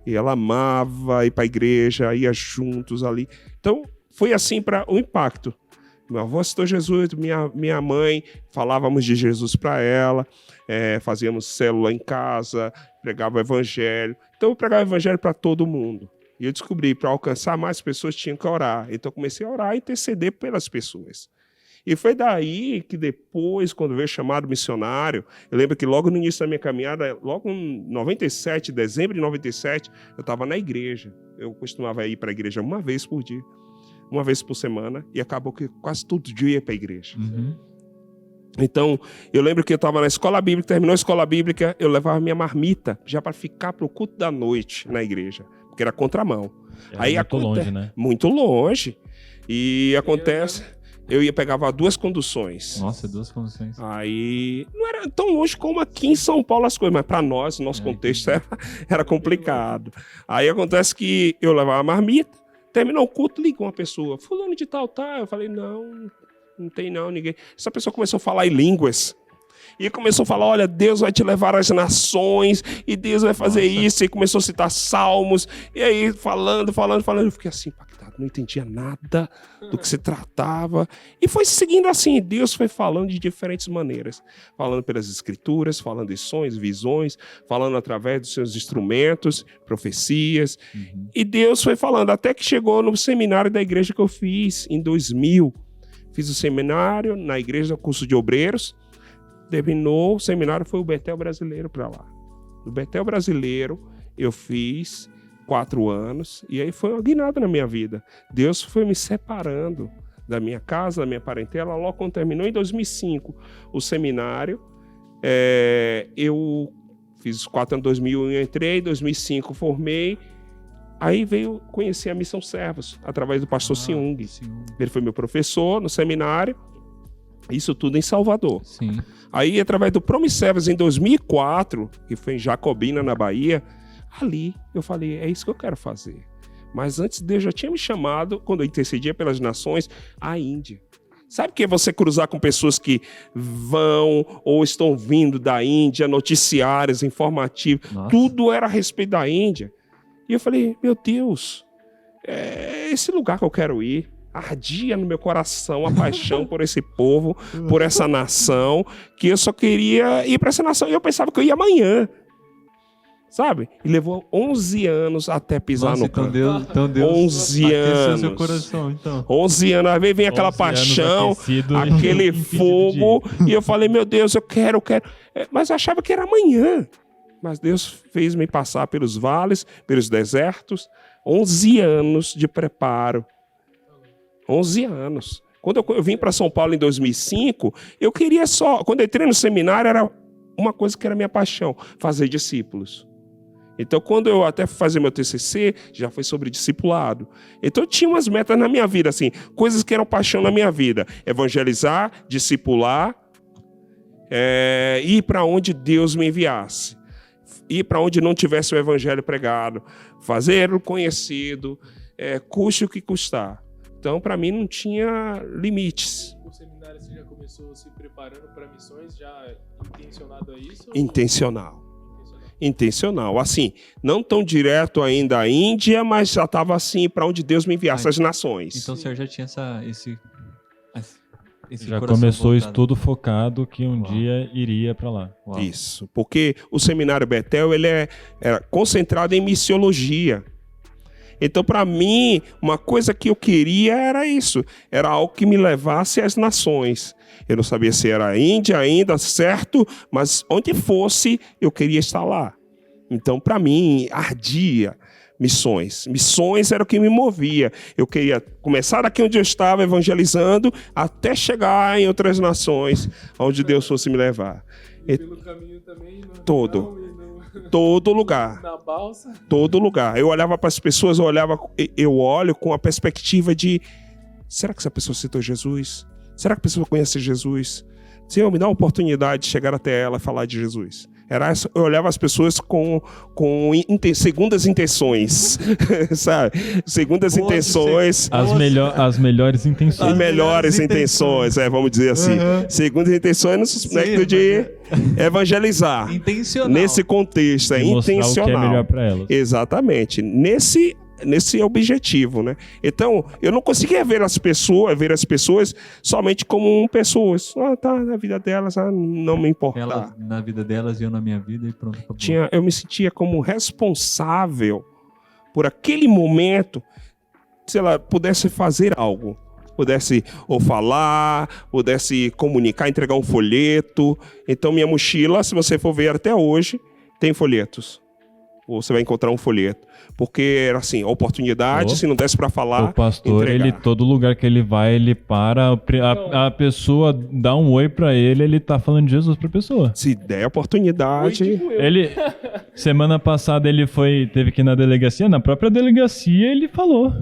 E ela amava ir para a igreja, ia juntos ali. Então, foi assim para o impacto. Meu avô aceitou Jesus, minha mãe, falávamos de Jesus para ela, fazíamos célula em casa, pregava o evangelho. Então, eu pregava o evangelho para todo mundo. E eu descobri, para alcançar mais pessoas, tinha que orar. Então, eu comecei a orar e interceder pelas pessoas. E foi daí que depois, quando veio chamado missionário, eu lembro que logo no início da minha caminhada, logo em 97, dezembro de 97, eu estava na igreja. Eu costumava ir para a igreja uma vez por dia, uma vez por semana, e acabou que quase todo dia eu ia para a igreja. Então, eu lembro que eu estava na escola bíblica, terminou a escola bíblica, eu levava minha marmita já para ficar para o culto da noite na igreja, porque era contramão. Aí muito longe, né? Muito longe. E acontece... Eu pegava 2 conduções. Nossa, 2 conduções. Aí não era tão longe como aqui em São Paulo as coisas, mas para nós, nosso contexto era complicado. Aí acontece que eu levava a marmita, terminou o culto, ligou uma pessoa, fulano de tal, tá? Eu falei, não tem não, ninguém. Essa pessoa começou a falar em línguas. E começou a falar, olha, Deus vai te levar às nações, e Deus vai fazer isso, e começou a citar salmos, e aí falando, eu fiquei assim, impactado, não entendia nada do que se tratava, e foi seguindo assim, Deus foi falando de diferentes maneiras, falando pelas escrituras, falando de sonhos, visões, falando através dos seus instrumentos, profecias, e Deus foi falando, até que chegou no seminário da igreja que eu fiz em 2000, fiz o seminário na igreja do curso de obreiros. Terminou o seminário, foi o Betel Brasileiro para lá. No Betel Brasileiro, eu fiz 4 anos, e aí foi uma guinada na minha vida. Deus foi me separando da minha casa, da minha parentela. Logo quando terminou, em 2005, o seminário, eu fiz os 4 anos, em 2001 eu entrei, em 2005 formei, aí veio conhecer a Missão Servos, através do pastor Siung. Ele foi meu professor no seminário, isso tudo em Salvador. Sim. Aí, através do Promissevas, em 2004, que foi em Jacobina, na Bahia, ali eu falei, é isso que eu quero fazer. Mas antes, Deus já tinha me chamado, quando eu intercedia pelas nações, à Índia. Sabe o que é você cruzar com pessoas que vão ou estão vindo da Índia, noticiários, informativos, tudo era a respeito da Índia. E eu falei, meu Deus, é esse lugar que eu quero ir. Ardia no meu coração a paixão por esse povo, por essa nação, que eu só queria ir para essa nação. E eu pensava que eu ia amanhã, sabe? E levou 11 anos até pisar no campo. Então Deus 11 anos. Seu coração, então. 11 anos. Aí vem aquela paixão, aquele fogo. E eu falei, meu Deus, eu quero. Mas eu achava que era amanhã. Mas Deus fez me passar pelos vales, pelos desertos. 11 anos de preparo. 11 anos. Quando eu vim para São Paulo em 2005, eu queria só... Quando eu entrei no seminário, era uma coisa que era minha paixão, fazer discípulos. Então, quando eu até fui fazer meu TCC, já foi sobre discipulado. Então, eu tinha umas metas na minha vida, assim, coisas que eram paixão na minha vida. Evangelizar, discipular, ir para onde Deus me enviasse. Ir para onde não tivesse o evangelho pregado. Fazer-o conhecido, custe o que custar. Então, para mim, não tinha limites. O seminário você já começou se preparando para missões, já intencionado a isso? Intencional. Assim, não tão direto ainda à Índia, mas já estava assim, para onde Deus me enviasse as nações. Então o senhor já tinha esse já começou voltado. Isso tudo focado que um dia iria para lá. Uau. Isso, porque o seminário Betel, ele era concentrado em missiologia. Então, para mim, uma coisa que eu queria era isso. Era algo que me levasse às nações. Eu não sabia se era a Índia ainda, certo? Mas onde fosse, eu queria estar lá. Então, para mim, ardia missões. Missões era o que me movia. Eu queria começar daqui onde eu estava evangelizando, até chegar em outras nações, onde Deus fosse me levar. E pelo caminho também? Todo lugar. Na balsa? Todo lugar. Eu olhava para as pessoas, eu olho com a perspectiva de: será que essa pessoa citou Jesus? Será que a pessoa conhece Jesus? Senhor, me dá a oportunidade de chegar até ela e falar de Jesus. Eu olhava as pessoas com segundas intenções, sabe? Segundas intenções. As melhores intenções. As melhores intenções, vamos dizer assim. Segundas intenções no aspecto de evangelizar. Intencional. Nesse contexto, é E mostrar intencional. o que é melhor para elas. Exatamente. Nesse objetivo, né? Então, eu não conseguia ver as pessoas somente como pessoas. Tá na vida delas, não me importa. Elas na vida delas e eu na minha vida e pronto, acabou. Eu me sentia como responsável por aquele momento, se ela pudesse fazer algo. Pudesse ou falar, pudesse comunicar, entregar um folheto. Então, minha mochila, se você for ver até hoje, tem folhetos. Ou você vai encontrar um folheto. Porque era assim, a oportunidade, se não desse para falar, o pastor, entregar. todo lugar que ele vai, ele para, a pessoa dá um oi pra ele tá falando de Jesus pra pessoa. Se der oportunidade... Ele, semana passada ele teve que ir na delegacia, na própria delegacia ele falou.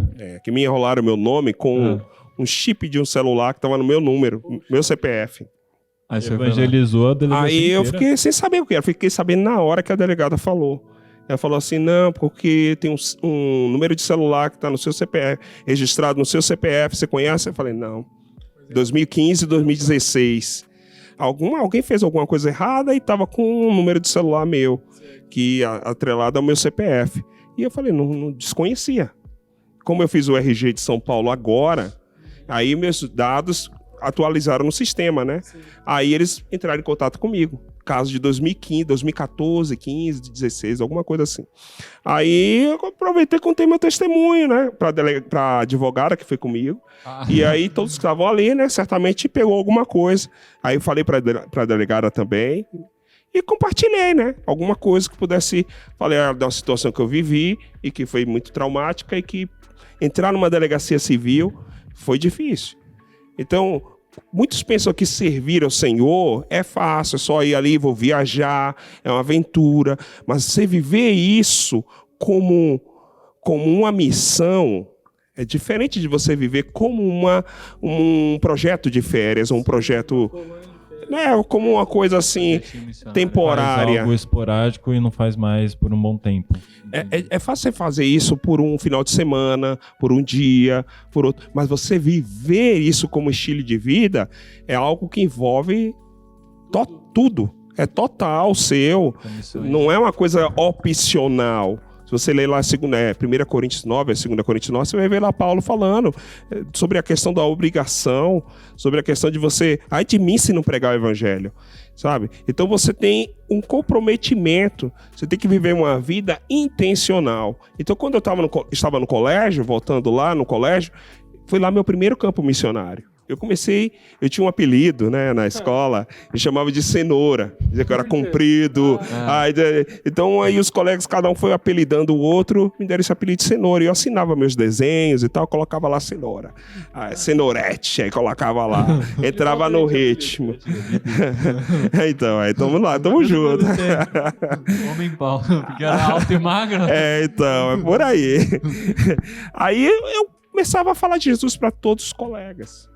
que me enrolaram meu nome com um chip de um celular que tava no meu número, meu CPF. Aí você foi lá. Evangelizou a delegacia Aí eu inteira. fiquei sem saber o que era, fiquei sabendo na hora que a delegada falou. Ela falou assim, não, porque tem um número de celular que está no seu CPF, registrado no seu CPF, você conhece? Eu falei, não. 2015, 2016. Alguém fez alguma coisa errada e estava com um número de celular meu, que atrelado ao meu CPF. E eu falei, não desconhecia. Como eu fiz o RG de São Paulo agora, aí meus dados atualizaram no sistema, né? Aí eles entraram em contato comigo. Caso de 2015, 2014, 15, 16, alguma coisa assim. Aí eu aproveitei e contei meu testemunho, né? Pra advogada que foi comigo. E aí todos que estavam ali, né? Certamente pegou alguma coisa. Aí eu falei pra delegada também. E compartilhei, né? Alguma coisa que pudesse... Falei da situação que eu vivi e que foi muito traumática e que entrar numa delegacia civil foi difícil. Então... Muitos pensam que servir ao Senhor é fácil, é só ir ali, vou viajar, é uma aventura. Mas você viver isso como uma missão é diferente de você viver como um projeto de férias, um projeto... como uma coisa assim, temporária. Faz algo esporádico e não faz mais por um bom tempo. É fácil você fazer isso por um final de semana, por um dia, por outro. Mas você viver isso como estilo de vida é algo que envolve tudo. É total seu. Não é uma coisa opcional. Se você ler lá 1 Coríntios 9, 2 Coríntios 9, você vai ver lá Paulo falando sobre a questão da obrigação, sobre a questão de você... Ai de mim se não pregar o evangelho, sabe? Então você tem um comprometimento, você tem que viver uma vida intencional. Então quando eu estava no colégio, voltando lá no colégio, foi lá meu primeiro campo missionário. Eu tinha um apelido, né, na escola, me chamava de cenoura, dizia que eu era comprido. Então aí os colegas, cada um foi apelidando o outro, me deram esse apelido de cenoura. E eu assinava meus desenhos e tal, colocava lá cenoura. Cenourete, aí colocava lá. Entrava no ritmo. Então, aí tamo lá, tamo junto. Homem pau, porque era alto e magro. Então, é por aí. Aí eu começava a falar de Jesus para todos os colegas.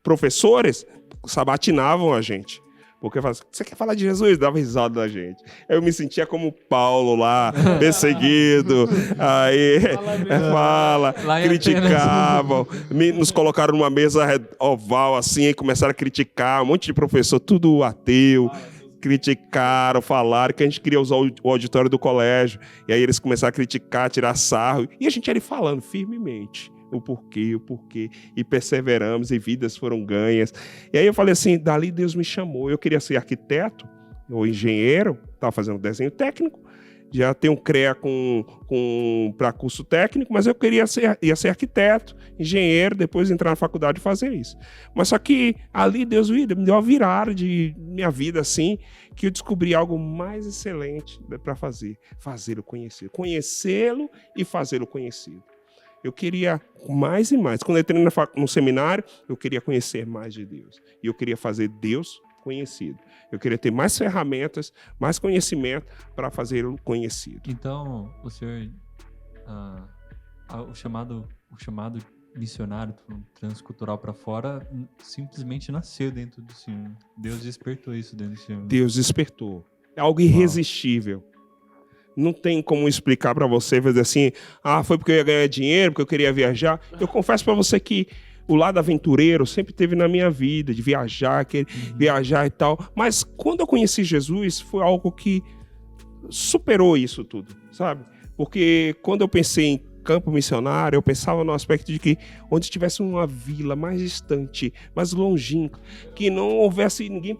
Professores sabatinavam a gente. Porque falavam, você quer falar de Jesus? Dava risada da gente. Eu me sentia como Paulo lá, perseguido. Aí criticavam. Nos colocaram numa mesa oval assim, e começaram a criticar. Um monte de professor, tudo ateu. Criticaram, falaram que a gente queria usar o auditório do colégio. E aí eles começaram a criticar, tirar sarro. E a gente ali falando firmemente. O porquê, e perseveramos, e vidas foram ganhas. E aí eu falei assim, dali Deus me chamou. Eu queria ser arquiteto, ou engenheiro, estava fazendo desenho técnico, já tenho um CREA para curso técnico, mas eu ia ser arquiteto, engenheiro, depois entrar na faculdade e fazer isso. Mas só que ali Deus me deu uma virada de minha vida assim, que eu descobri algo mais excelente para fazê-lo conhecido. Conhecê-lo e fazê-lo conhecido. Eu queria mais e mais. Quando eu entrei no seminário, eu queria conhecer mais de Deus. E eu queria fazer Deus conhecido. Eu queria ter mais ferramentas, mais conhecimento para fazê-lo conhecido. Então, o senhor, o chamado missionário transcultural para fora simplesmente nasceu dentro do senhor. Deus despertou isso dentro do senhor. Deus despertou. É algo irresistível. Não tem como explicar para você, fazer assim, foi porque eu ia ganhar dinheiro, porque eu queria viajar. Eu confesso para você que o lado aventureiro sempre teve na minha vida, de viajar, viajar e tal. Mas quando eu conheci Jesus, foi algo que superou isso tudo, sabe? Porque quando eu pensei em campo missionário, eu pensava no aspecto de que onde tivesse uma vila mais distante, mais longínqua, que não houvesse ninguém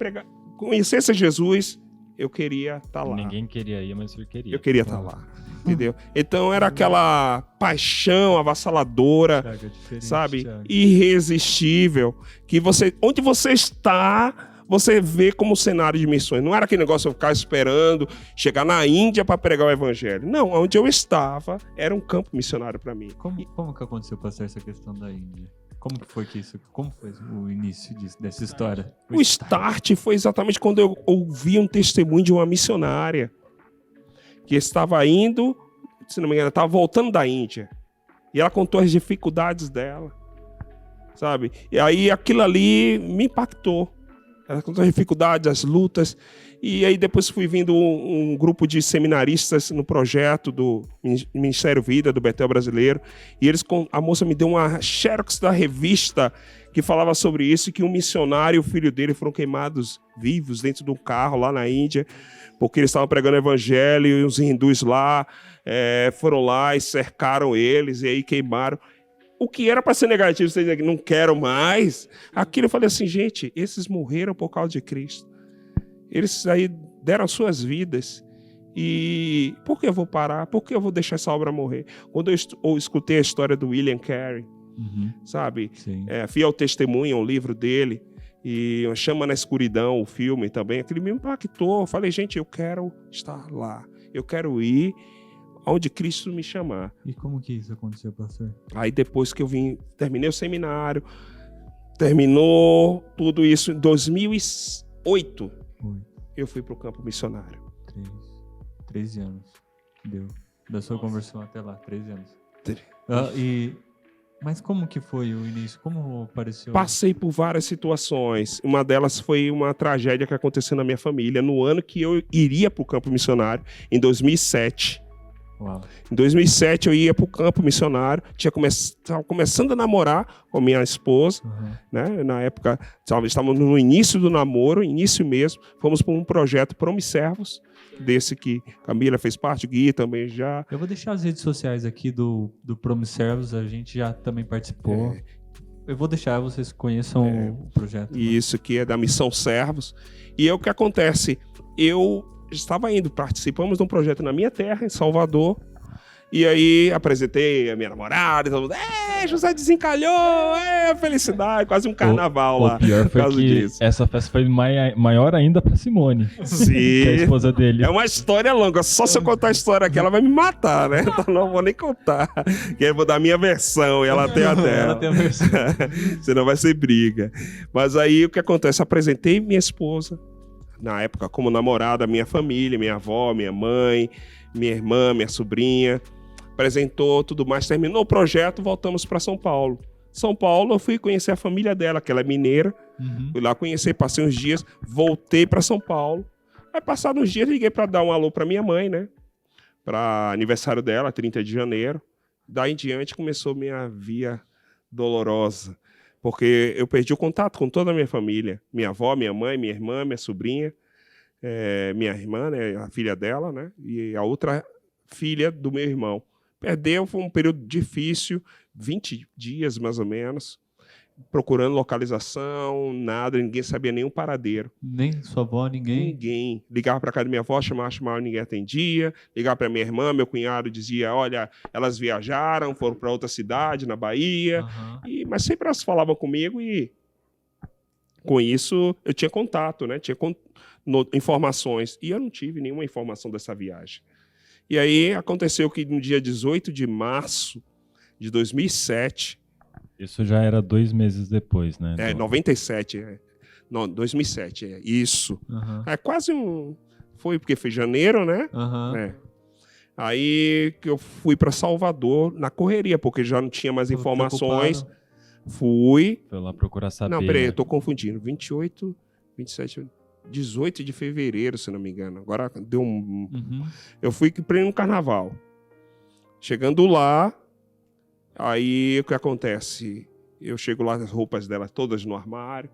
conhecesse Jesus, eu queria estar lá. Ninguém queria ir, mas eu queria. Eu queria estar lá, entendeu? Então era aquela paixão avassaladora, Thiago, é diferente, sabe? Thiago. Irresistível, que onde você está, você vê como cenário de missões. Não era aquele negócio de eu ficar esperando chegar na Índia para pregar o evangelho. Não, onde eu estava era um campo missionário para mim. Como que aconteceu, pastor, essa questão da Índia? Como foi o início dessa história? O start foi exatamente quando eu ouvi um testemunho de uma missionária que estava indo, se não me engano, estava voltando da Índia. E ela contou as dificuldades dela, sabe? E aí aquilo ali me impactou. Ela contou as dificuldades, as lutas. E aí depois fui vindo um grupo de seminaristas no projeto do Ministério Vida, do Betel Brasileiro. E a moça me deu uma xerox da revista que falava sobre isso, que um missionário e o filho dele foram queimados vivos dentro de um carro lá na Índia, porque eles estavam pregando o evangelho e os hindus lá foram lá e cercaram eles e aí queimaram. O que era para ser negativo, vocês dizem que não quero mais, aquilo eu falei assim, gente, esses morreram por causa de Cristo. Eles aí deram suas vidas. E por que eu vou parar? Por que eu vou deixar essa obra morrer? Quando eu escutei a história do William Carey, sabe? Fiel Testemunha, um livro dele, e Chama na Escuridão, o filme também, aquele me impactou. Eu falei, gente, eu quero estar lá. Eu quero ir onde Cristo me chamar. E como que isso aconteceu, pastor? Aí depois que eu terminei o seminário, terminou tudo isso em 2008, eu fui para o campo missionário. 13 anos. Deu. Da sua conversão até lá, 13 anos. Mas como que foi o início? Como apareceu? Passei por várias situações. Uma delas foi uma tragédia que aconteceu na minha família no ano que eu iria para o campo missionário, em 2007. Uau. Em 2007 eu ia para o campo missionário, estava começando a namorar com minha esposa, né? Na época estávamos no início do namoro, início mesmo, fomos para um projeto Promisservos, desse que Camila fez parte, Gui também já. Eu vou deixar as redes sociais aqui do Promisservos, a gente já também participou. Eu vou deixar, vocês conheçam o projeto. Isso que é da Missão Servos. E o que acontece? Eu estava participamos de um projeto na minha terra, em Salvador, e aí apresentei a minha namorada, e todo mundo, José desencalhou, felicidade, quase um carnaval lá. O pior foi que essa festa foi maior ainda pra Simone, sim, que é a esposa dele. É uma história longa, só se eu contar a história aqui, ela vai me matar, né? Então não vou nem contar, que eu vou dar a minha versão e ela tem a dela. Ela tem a versão. Senão vai ser briga. Mas aí o que acontece? Apresentei minha esposa, na época como namorada, minha família, minha avó, minha mãe, minha irmã, minha sobrinha, apresentou tudo mais, terminou o projeto, voltamos para São Paulo. São Paulo, eu fui conhecer a família dela, que ela é mineira, fui lá conhecer, passei uns dias, voltei para São Paulo. Aí passados uns dias, liguei para dar um alô para minha mãe, né? Para aniversário dela, 30 de janeiro. Daí em diante começou minha via dolorosa, porque eu perdi o contato com toda a minha família. Minha avó, minha mãe, minha irmã, minha sobrinha, minha irmã, né, a filha dela, né, e a outra filha do meu irmão. Perdeu, foi um período difícil, 20 dias mais ou menos, procurando localização, nada, ninguém sabia nenhum paradeiro. Nem sua avó, ninguém? Ninguém. Ligava para casa da minha avó, chamava, ninguém atendia. Ligava para minha irmã, meu cunhado dizia, olha, elas viajaram, foram para outra cidade, na Bahia. Mas sempre elas falavam comigo e com isso eu tinha contato, né? Tinha informações. E eu não tive nenhuma informação dessa viagem. E aí aconteceu que no dia 18 de março de 2007... Isso já era 2 meses depois, né? 97, Não, 2007, isso. É quase foi porque foi janeiro, né? Aí que eu fui para Salvador na correria, porque já não tinha mais informações. Fui. Foi lá procurar saber. Não, peraí, eu tô confundindo. 28, 27, 18 de fevereiro, se não me engano. Agora deu um... Uhum. Eu fui que prêmio no carnaval. Chegando lá, aí o que acontece? Eu chego lá, as roupas dela todas no armário,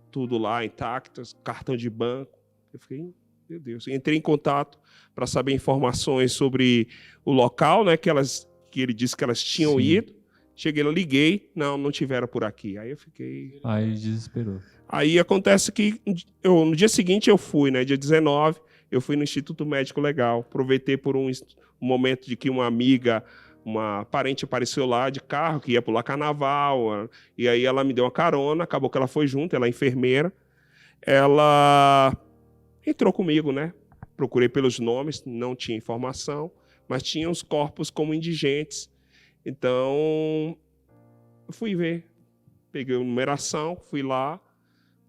tudo lá intactas, cartão de banco. Eu fiquei, meu Deus. Entrei em contato para saber informações sobre o local, né, que ele disse que elas tinham Sim. ido. Cheguei lá, liguei, não tiveram por aqui. Aí eu fiquei... Aí desesperou. Aí acontece que no dia seguinte eu fui, né, dia 19, eu fui no Instituto Médico Legal. Aproveitei por um momento de que uma amiga, uma parente apareceu lá de carro, que ia pular carnaval, e aí ela me deu uma carona, acabou que ela foi junto, ela é enfermeira. Ela entrou comigo, né? Procurei pelos nomes, não tinha informação, mas tinha os corpos como indigentes. Então, eu fui ver. Peguei a numeração, fui lá,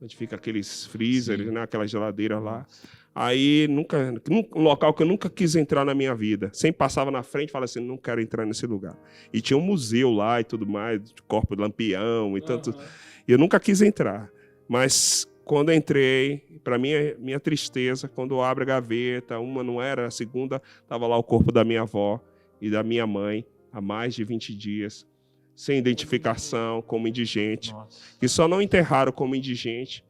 onde fica aqueles freezers, Sim. né? Aquelas geladeiras lá. Aí, um local que eu nunca quis entrar na minha vida. Sempre passava na frente e falava assim, não quero entrar nesse lugar. E tinha um museu lá e tudo mais, de corpo de Lampião e tanto. E eu nunca quis entrar. Mas quando entrei, para minha tristeza, quando eu abro a gaveta, uma não era, a segunda, estava lá o corpo da minha avó e da minha mãe, há mais de 20 dias, sem identificação, como indigente. Nossa. Que só não enterraram como indigente,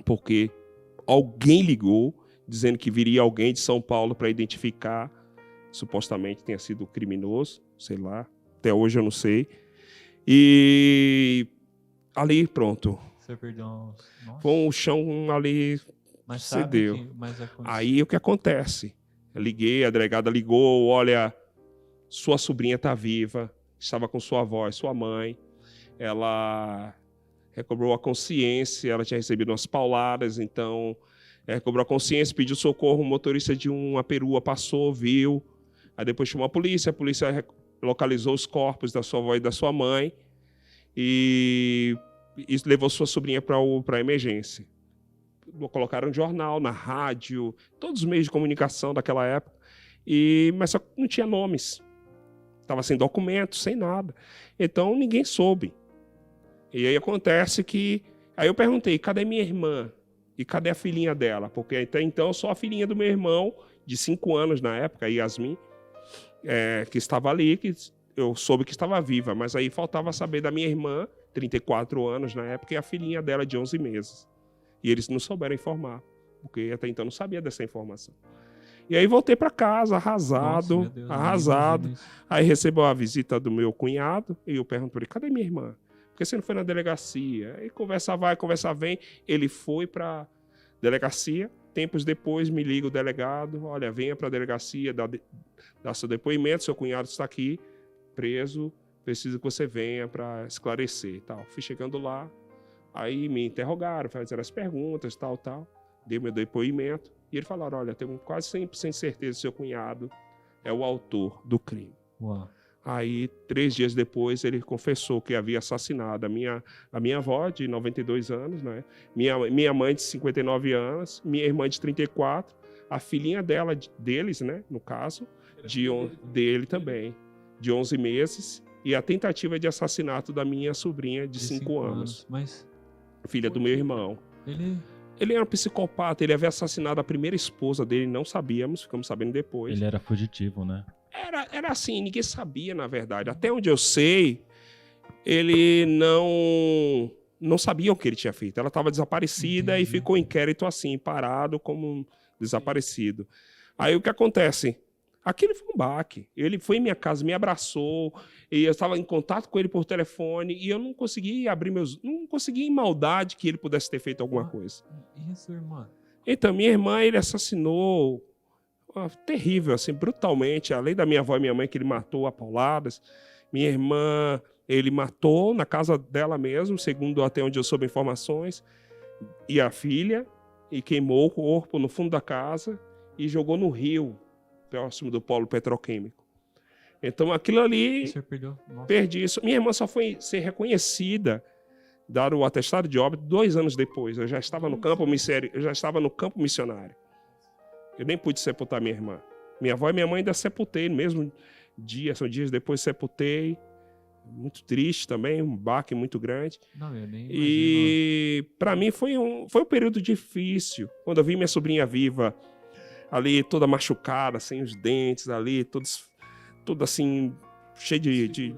porque alguém ligou, dizendo que viria alguém de São Paulo para identificar, supostamente tenha sido criminoso, sei lá, até hoje eu não sei. E ali, pronto. Você perdeu uns... Nossa. Foi um chão ali, Mas cedeu. sabe que... Mas aconteceu. aí o que acontece? Eu liguei, a delegada ligou, olha, sua sobrinha está viva, estava com sua avó e sua mãe, ela recobrou a consciência, ela tinha recebido umas pauladas, então recobrou a consciência, pediu socorro, o motorista de uma perua passou, viu, aí depois chamou a polícia localizou os corpos da sua avó e da sua mãe e levou sua sobrinha para a emergência. Colocaram no jornal, na rádio, todos os meios de comunicação daquela época, mas só não tinha nomes. Estava sem documentos, sem nada. Então ninguém soube. E aí acontece que... Aí eu perguntei, cadê minha irmã? E cadê a filhinha dela? Porque até então só a filhinha do meu irmão, de 5 anos na época, a Yasmin, que estava ali, que eu soube que estava viva. Mas aí faltava saber da minha irmã, 34 anos na época, e a filhinha dela de 11 meses. E eles não souberam informar, porque até então não sabia dessa informação. E aí voltei para casa, arrasado, Nossa, meu Deus, arrasado. nem imagino isso. Aí recebo a visita do meu cunhado, e eu pergunto para ele, cadê minha irmã? Porque você não foi na delegacia? Aí conversa vai, conversa vem. Ele foi para delegacia, tempos depois me liga o delegado, olha, venha para a delegacia, dá seu depoimento, seu cunhado está aqui, preso, preciso que você venha para esclarecer e tal. Fui chegando lá, aí me interrogaram, fizeram as perguntas, tal. Dei meu depoimento. E eles falaram, olha, tenho quase 100% certeza que seu cunhado é o autor do crime. Uau. Aí, 3 dias depois, ele confessou que havia assassinado a minha avó, de 92 anos, né? Minha mãe, de 59 anos, minha irmã, de 34, a filhinha deles, né, no caso, dele também, de 11 meses, e a tentativa de assassinato da minha sobrinha, de 5 anos, Mas filha do meu irmão. ele Ele era um psicopata, ele havia assassinado a primeira esposa dele, não sabíamos, ficamos sabendo depois. Ele era fugitivo, né? Era assim, ninguém sabia, na verdade. Até onde eu sei, ele não sabia o que ele tinha feito. Ela estava desaparecida. Entendi. E ficou o inquérito assim, parado como um desaparecido. Aí o que acontece? Aquilo foi um baque. Ele foi em minha casa, me abraçou, e eu estava em contato com ele por telefone, e eu não consegui não consegui em maldade que ele pudesse ter feito alguma coisa. E a sua irmã? Então, minha irmã, ele assassinou terrível, assim, brutalmente. Além da minha avó e minha mãe, que ele matou a pauladas, minha irmã, ele matou na casa dela mesmo, segundo até onde eu soube informações, e a filha, e queimou o corpo no fundo da casa e jogou no rio, próximo do polo petroquímico. Então, aquilo ali, O senhor perdeu? Nossa. perdi isso. Minha irmã só foi ser reconhecida, dar o atestado de óbito 2 anos depois. Eu já estava no campo missionário. Eu nem pude sepultar minha irmã. Minha avó e minha mãe ainda sepultei no mesmo dia, são dias depois sepultei, muito triste também, um baque muito grande. Não, eu nem imagino. E para mim foi um período difícil. Quando eu vi minha sobrinha viva ali, toda machucada, sem os dentes ali, tudo assim, cheio de...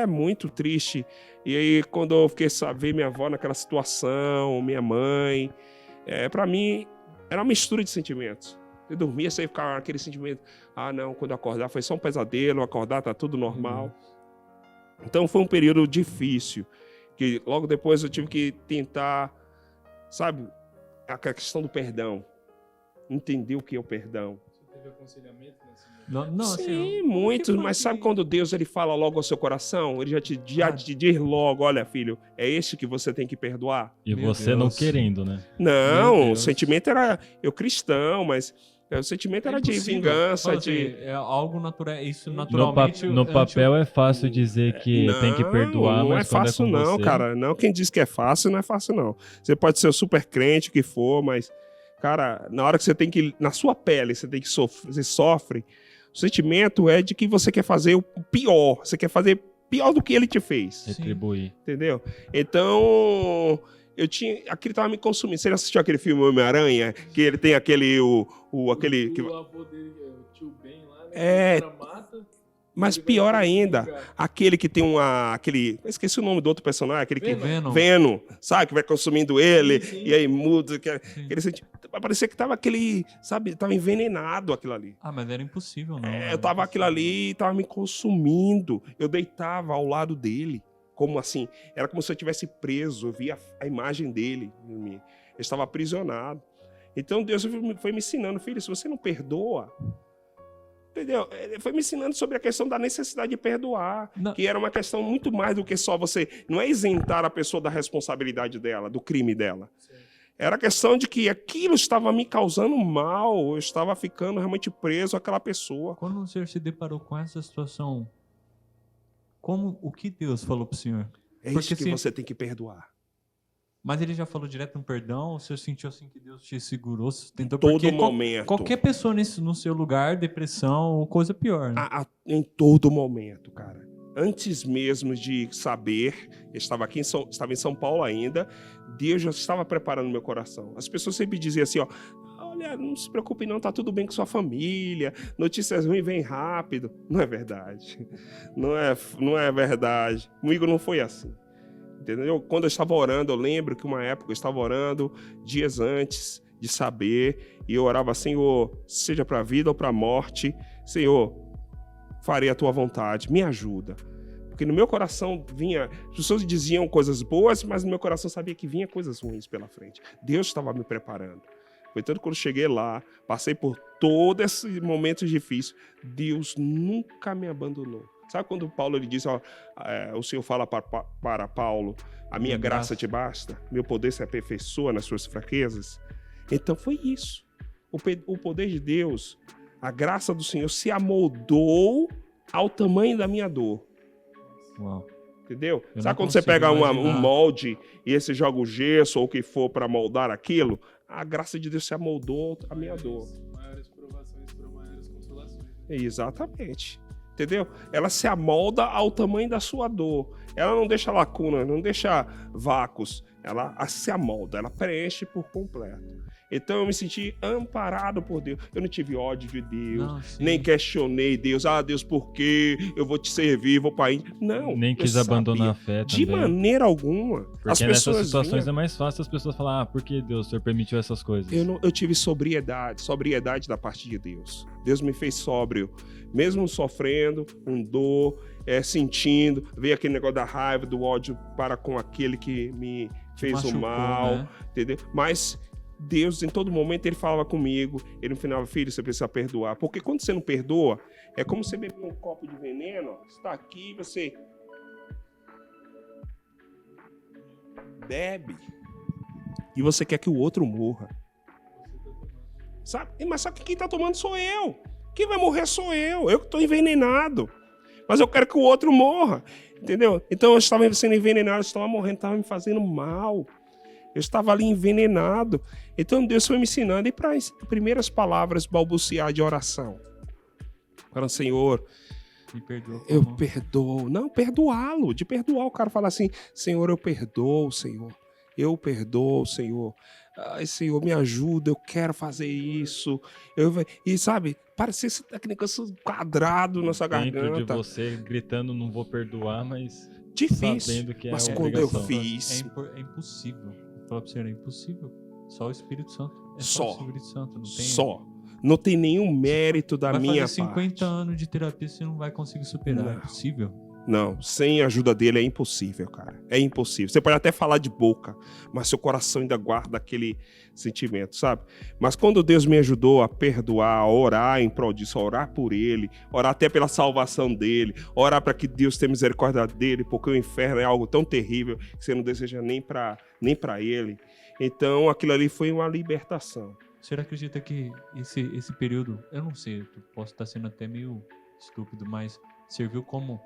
muito triste. E aí, quando eu fiquei saber minha avó naquela situação, minha mãe, para mim, era uma mistura de sentimentos. Eu dormia sem ficar aquele sentimento, não, quando eu acordar foi só um pesadelo, acordar tá tudo normal. Então foi um período difícil, que logo depois eu tive que tentar, sabe, a questão do perdão, entender o que é o perdão. Você teve aconselhamento nesse momento? Não, Sim, assim, muitos, que mas foi sabe que- quando Deus ele fala logo ao seu coração? Ele já te diz logo, olha filho, é este que você tem que perdoar? E Meu você não Deus. querendo, né? Não, Meu o Deus. sentimento era, eu cristão, mas o sentimento era de impossível. vingança, Fala de... assim, é algo natural, isso No, naturalmente... no papel é fácil dizer que tem que perdoar, não mas é quando fácil é com não, você... cara. Não, quem diz que é fácil, não é fácil não. Você pode ser o super crente que for, mas, cara, na hora que você tem que, na sua pele, você tem que sofrer, você sofre, o sentimento é de que você quer fazer o pior, você quer fazer pior do que ele te fez, Retribuir. entendeu? Então, aquilo tava me consumindo. Você já assistiu aquele filme Homem-Aranha, que ele tem aquele, aquele... O avô dele, o tio Ben lá, né? É. O cara mata, Mas ele vai pior se ainda, vingar. aquele que tem eu esqueci o nome do outro personagem, aquele que... Venom. Venom, sabe? Que vai consumindo ele, Sim, sim. e aí muda. Sim. Aquele parecia que tava aquele, sabe? Tava envenenado aquilo ali. Ah, mas era impossível, não. Eu tava aquilo ali e tava me consumindo. Eu deitava ao lado dele, como assim? Era como se eu tivesse preso, eu via a imagem dele em mim. Eu estava aprisionado. Então Deus foi me ensinando, filho, se você não perdoa... Entendeu? Ele foi me ensinando sobre a questão da necessidade de perdoar, Não. que era uma questão muito mais do que só você... Não é isentar a pessoa da responsabilidade dela, do crime dela. Era a questão de que aquilo estava me causando mal, eu estava ficando realmente preso àquela pessoa. Quando o senhor se deparou com essa situação, o que Deus falou pro senhor? É Porque isso que se- você tem que perdoar. Mas ele já falou direto no perdão? O senhor sentiu assim que Deus te segurou, sustentou? Todo Porque momento. qualquer pessoa no seu lugar, depressão ou coisa pior, né? Em todo momento, cara. Antes mesmo de saber, eu estava estava em São Paulo ainda, Deus já estava preparando meu coração. As pessoas sempre diziam assim, ó, olha, não se preocupe não, tá tudo bem com sua família, notícias ruins vêm rápido. Não é verdade. Não é verdade. Comigo não foi assim. Entendeu? Quando eu estava orando, eu lembro que uma época eu estava orando dias antes de saber, e eu orava, Senhor, seja para a vida ou para a morte, Senhor, farei a tua vontade, me ajuda. Porque no meu coração vinha, as pessoas diziam coisas boas, mas no meu coração sabia que vinha coisas ruins pela frente. Deus estava me preparando. Foi tanto que quando eu cheguei lá, passei por todos esses momentos difíceis, Deus nunca me abandonou. Sabe quando Paulo ele diz, ó, o Senhor fala para Paulo, a minha graça te basta, meu poder se aperfeiçoa nas suas fraquezas? Então foi isso. O poder de Deus, a graça do Senhor se amoldou ao tamanho da minha dor. Uau. Entendeu? Eu Sabe não quando você consigo pega um imaginar. molde e você joga o gesso ou o que for para moldar aquilo? A graça de Deus se amoldou à minha dor. Maiores provações para maiores consolações. Exatamente. Entendeu? Ela se amolda ao tamanho da sua dor. Ela não deixa lacuna, não deixa vácuos. Ela se amolda, ela preenche por completo. Então eu me senti amparado por Deus. Eu não tive ódio de Deus, Não, sim. nem questionei Deus. Deus, por quê? Eu vou te servir, vou para Índia. Não. Nem eu quis sabia. abandonar a fé De também. maneira alguma. Porque As nessas pessoas situações vinham- é mais fácil as pessoas falar, por que Deus, o Senhor permitiu essas coisas? Eu tive sobriedade da parte de Deus. Deus me fez sóbrio, mesmo sofrendo, com dor, sentindo, veio aquele negócio da raiva, do ódio para com aquele que me fez Machucou, o mal, né? entendeu? Mas Deus, em todo momento, ele falava comigo, ele me falava, filho, você precisa perdoar. Porque quando você não perdoa, é como você beber um copo de veneno, ó, você está aqui, você bebe e você quer que o outro morra. Sabe? Mas só que quem tá tomando sou eu. Quem vai morrer sou eu. Eu que tô envenenado. Mas eu quero que o outro morra. Entendeu? Então eu estava sendo envenenado, eu estava morrendo, estava me fazendo mal. Eu estava ali envenenado. Então Deus foi me ensinando. E para as primeiras palavras balbuciar de oração. Para o Senhor, Me perdoa. Eu como- perdoo. Não, perdoá-lo. De perdoar, o cara fala assim: Senhor, eu perdoo, Senhor. Eu perdoo, Senhor. Ai, Senhor, me ajuda, eu quero fazer isso. E sabe, parece esse negócio quadrado na sua Dentro de garganta. você, gritando, não vou perdoar, mas Difícil. sabendo que é Mas a quando eu obrigação. fiz. É impossível. Vou falar pra você, é impossível. Só o Espírito Santo. É Só. o Espírito Santo. Não tem... Só. Não tem nenhum mérito da vai minha fazer 50 parte. anos de terapia, você não vai conseguir superar. Não. É impossível. Não, sem a ajuda dele é impossível, cara. É impossível. Você pode até falar de boca, mas seu coração ainda guarda aquele sentimento, sabe? Mas quando Deus me ajudou a perdoar, a orar em prol disso, a orar por ele, orar até pela salvação dele, orar para que Deus tenha misericórdia dele, porque o inferno é algo tão terrível que você não deseja nem para ele. Então, aquilo ali foi uma libertação. O senhor acredita que esse período, eu não sei, eu posso estar sendo até meio estúpido, mas serviu como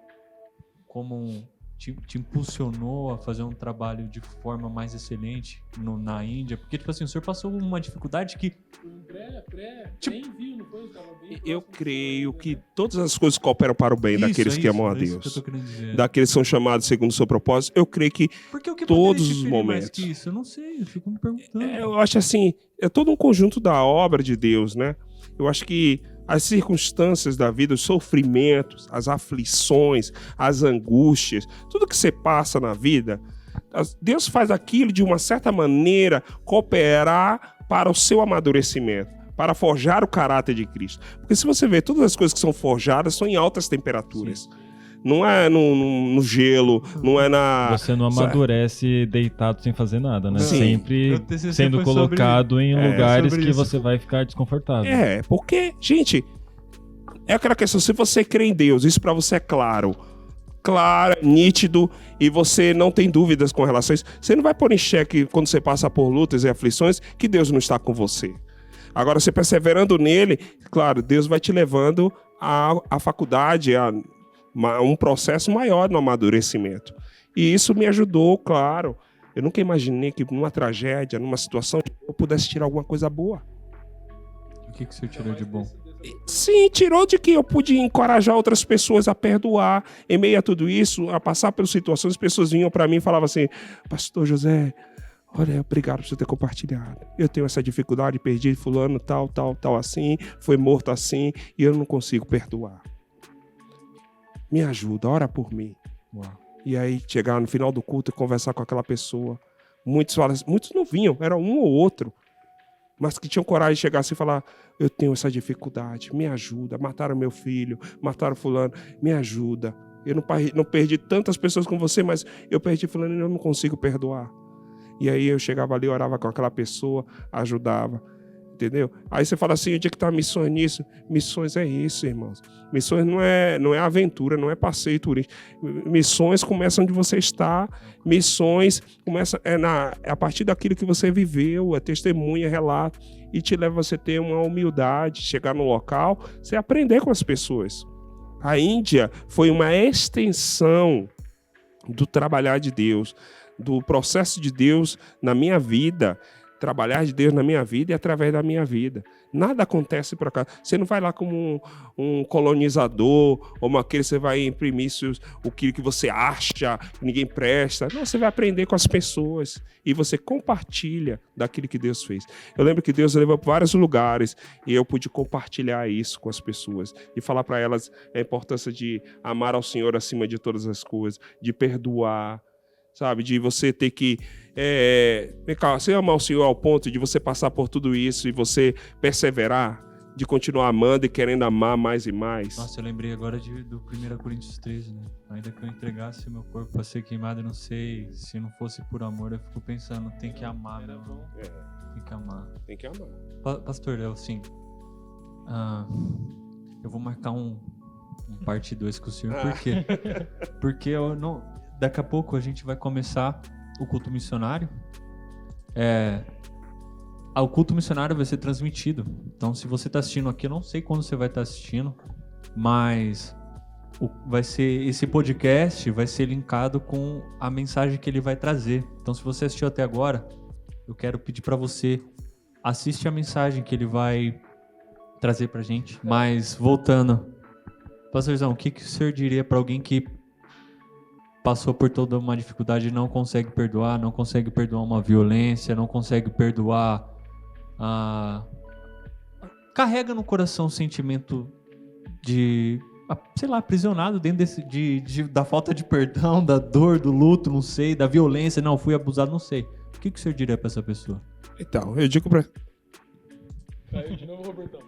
te impulsionou a fazer um trabalho de forma mais excelente na Índia? Porque, tipo assim, o senhor passou uma dificuldade que... Um nem viu, não foi? Tava bem Eu próximo. creio que todas as coisas cooperam para o bem Isso, daqueles é que amam a isso que eu Deus. tô querendo dizer. Daqueles que são chamados segundo o seu propósito. Eu creio que Porque o que todos poderia os te ferir mais momentos. que isso? Eu não sei, eu fico me perguntando. eu acho assim, é todo um conjunto da obra de Deus, né? Eu acho que as circunstâncias da vida, os sofrimentos, as aflições, as angústias, tudo que você passa na vida, Deus faz aquilo de uma certa maneira cooperar para o seu amadurecimento, para forjar o caráter de Cristo. Porque se você vê, todas as coisas que são forjadas são em altas temperaturas. Não é no gelo, não é na... Você não amadurece deitado sem fazer nada, né? Sim. Sempre Meu TCC sendo foi sobre- colocado em lugares sobre que isso. você vai ficar desconfortável. É, porque, gente, é aquela questão, se você crê em Deus, isso pra você é claro, nítido, e você não tem dúvidas com relação a isso, você não vai pôr em xeque, quando você passa por lutas e aflições, que Deus não está com você. Agora, você perseverando nele, claro, Deus vai te levando à faculdade, a um processo maior no amadurecimento. E isso me ajudou, claro. Eu nunca imaginei que numa tragédia, numa situação, eu pudesse tirar alguma coisa boa. O que o senhor tirou de bom? Sim, tirou de que eu pude encorajar outras pessoas a perdoar. Em meio a tudo isso, a passar por situações, as pessoas vinham para mim e falavam assim: Pastor José, olha, obrigado por você ter compartilhado. Eu tenho essa dificuldade, perdi fulano, tal assim, foi morto assim, e eu não consigo perdoar. Me ajuda, ora por mim. Uau. E aí, chegar no final do culto e conversar com aquela pessoa. Muitos não vinham, era um ou outro. Mas que tinham coragem de chegar assim e falar: eu tenho essa dificuldade, me ajuda. Mataram meu filho, mataram fulano, me ajuda. Eu não perdi tantas pessoas como você, mas eu perdi fulano e eu não consigo perdoar. E aí eu chegava ali, orava com aquela pessoa, ajudava. Entendeu? Aí você fala assim: onde é que tá missões nisso? Missões é isso, irmãos. Missões não é aventura, não é passeio turístico. Missões começam onde você está. Missões começam a partir daquilo que você viveu, é testemunha, relato, e te leva a você ter uma humildade, chegar no local, você aprender com as pessoas. A Índia foi uma extensão do trabalhar de Deus, do processo de Deus na minha vida. Trabalhar de Deus na minha vida e através da minha vida. Nada acontece por acaso. Você não vai lá como um colonizador, ou aquele que você vai imprimir o que você acha, que ninguém presta. Não, você vai aprender com as pessoas e você compartilha daquilo que Deus fez. Eu lembro que Deus levou para vários lugares e eu pude compartilhar isso com as pessoas e falar para elas a importância de amar ao Senhor acima de todas as coisas, de perdoar, sabe? De você ter que... você amar o Senhor ao ponto de você passar por tudo isso e você perseverar, de continuar amando e querendo amar mais e mais. Nossa, eu lembrei agora do 1 Coríntios 13, né? Ainda que eu entregasse meu corpo para ser queimado, eu não sei, se não fosse por amor, eu fico pensando, tem que amar, né? Tem que amar. Tem que amar. Pastor, assim, eu vou marcar um parte 2 com o senhor, por quê? Porque eu não... Daqui a pouco a gente vai começar o culto missionário. O culto missionário vai ser transmitido. Então, se você está assistindo aqui, eu não sei quando você vai estar assistindo, mas esse podcast vai ser linkado com a mensagem que ele vai trazer. Então, se você assistiu até agora, eu quero pedir para você assistir a mensagem que ele vai trazer pra gente. Mas, voltando. Pastorzão, o que o senhor diria para alguém que passou por toda uma dificuldade e não consegue perdoar uma violência, não consegue perdoar carrega no coração o sentimento de, sei lá, aprisionado dentro da falta de perdão, da dor, do luto, não sei, da violência, não, fui abusado, não sei. O que o senhor diria para essa pessoa? Então, eu digo pra... Caiu de novo, Robertão.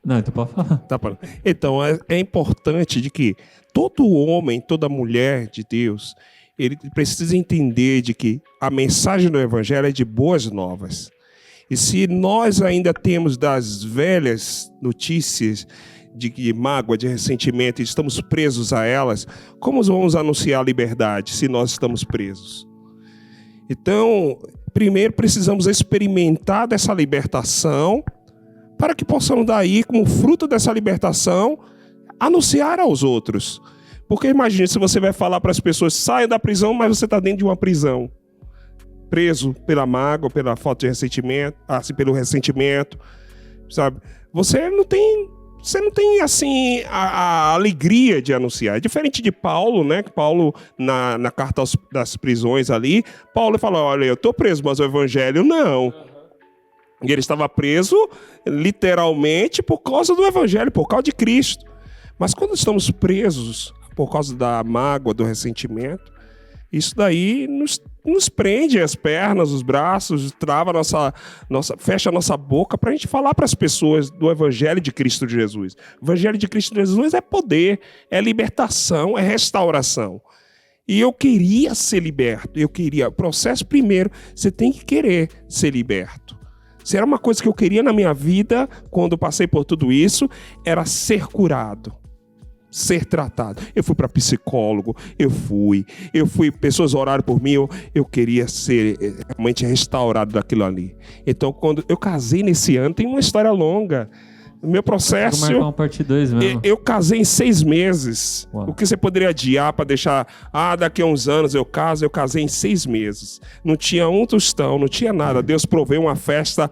Não, então pode falar. Tá falando. Então, é importante de que todo homem, toda mulher de Deus, ele precisa entender de que a mensagem do Evangelho é de boas novas. E se nós ainda temos das velhas notícias de mágoa, de ressentimento, e estamos presos a elas, como vamos anunciar a liberdade se nós estamos presos? Então, primeiro precisamos experimentar dessa libertação, para que possamos daí, como fruto dessa libertação, anunciar aos outros. Porque imagine se você vai falar para as pessoas, saiam da prisão, mas você está dentro de uma prisão. Preso pela mágoa, pela falta de ressentimento, assim, pelo ressentimento, sabe? Você não tem assim, a alegria de anunciar. É diferente de Paulo, né? Que Paulo, na carta das prisões ali, Paulo fala, olha, eu estou preso, mas o evangelho não. E ele estava preso, literalmente, por causa do evangelho, por causa de Cristo. Mas quando estamos presos por causa da mágoa, do ressentimento, isso daí nos prende as pernas, os braços, trava fecha a nossa boca para a gente falar para as pessoas do Evangelho de Cristo Jesus. O Evangelho de Cristo Jesus é poder, é libertação, é restauração. E eu queria ser liberto, o processo primeiro, você tem que querer ser liberto. Se era uma coisa que eu queria na minha vida, quando eu passei por tudo isso, era ser curado. Ser tratado. Eu fui para psicólogo, eu fui, pessoas oraram por mim, eu queria ser realmente restaurado daquilo ali. Então, quando eu casei nesse ano, tem uma história longa. O meu processo... Vou marcar uma parte 2 mesmo. Eu casei em 6 meses. Uau. O que você poderia adiar para deixar... daqui a uns anos eu casei em 6 meses. Não tinha um tostão, não tinha nada. Deus proveu uma festa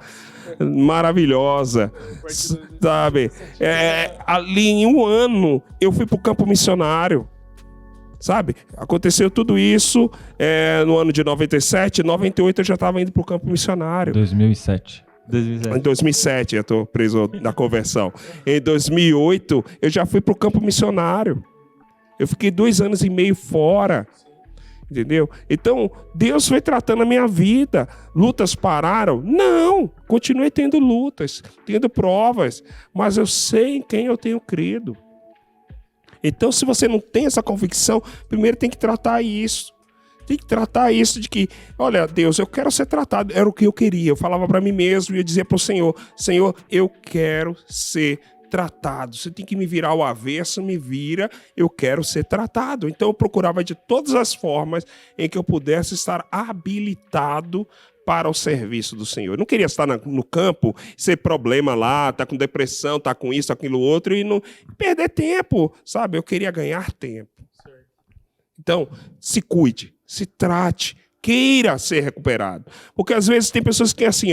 maravilhosa, sabe? Ali em um ano eu fui para o campo missionário, sabe? Aconteceu tudo isso no ano de 97, 98 eu já estava indo para o campo missionário. 2007. Em 2007 eu estou preso na conversão. Em 2008 eu já fui para o campo missionário. Eu fiquei 2 anos e meio fora. Entendeu? Então, Deus foi tratando a minha vida. Lutas pararam? Não! Continuei tendo lutas, tendo provas, mas eu sei em quem eu tenho crido. Então, se você não tem essa convicção, primeiro tem que tratar isso. Tem que tratar isso de que, olha, Deus, eu quero ser tratado. Era o que eu queria. Eu falava para mim mesmo e eu dizia para o Senhor, Senhor, eu quero ser tratado. Você tem que me virar ao avesso, me vira, eu quero ser tratado. Então eu procurava de todas as formas em que eu pudesse estar habilitado para o serviço do Senhor. Eu não queria estar no campo, ser problema lá, estar com depressão, estar com isso, aquilo outro, e não perder tempo, sabe? Eu queria ganhar tempo. Então, se cuide, se trate, queira ser recuperado. Porque às vezes tem pessoas que assim,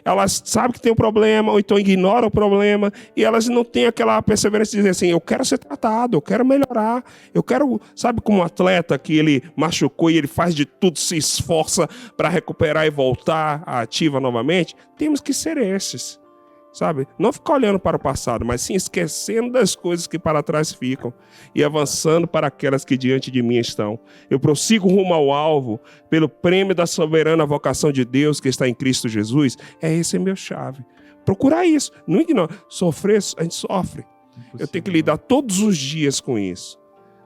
elas sabem que tem um problema, ou então ignoram o problema, e elas não têm aquela perseverança de dizer assim, eu quero ser tratado, eu quero melhorar, eu quero, sabe como um atleta que ele machucou e ele faz de tudo, se esforça para recuperar e voltar à ativa novamente? Temos que ser esses, sabe? Não ficar olhando para o passado, mas sim esquecendo das coisas que para trás ficam e avançando para aquelas que diante de mim estão. Eu prossigo rumo ao alvo pelo prêmio da soberana vocação de Deus que está em Cristo Jesus. Esse é meu chave. Procurar isso. Não ignora. Sofrer, a gente sofre. Eu tenho que lidar todos os dias com isso.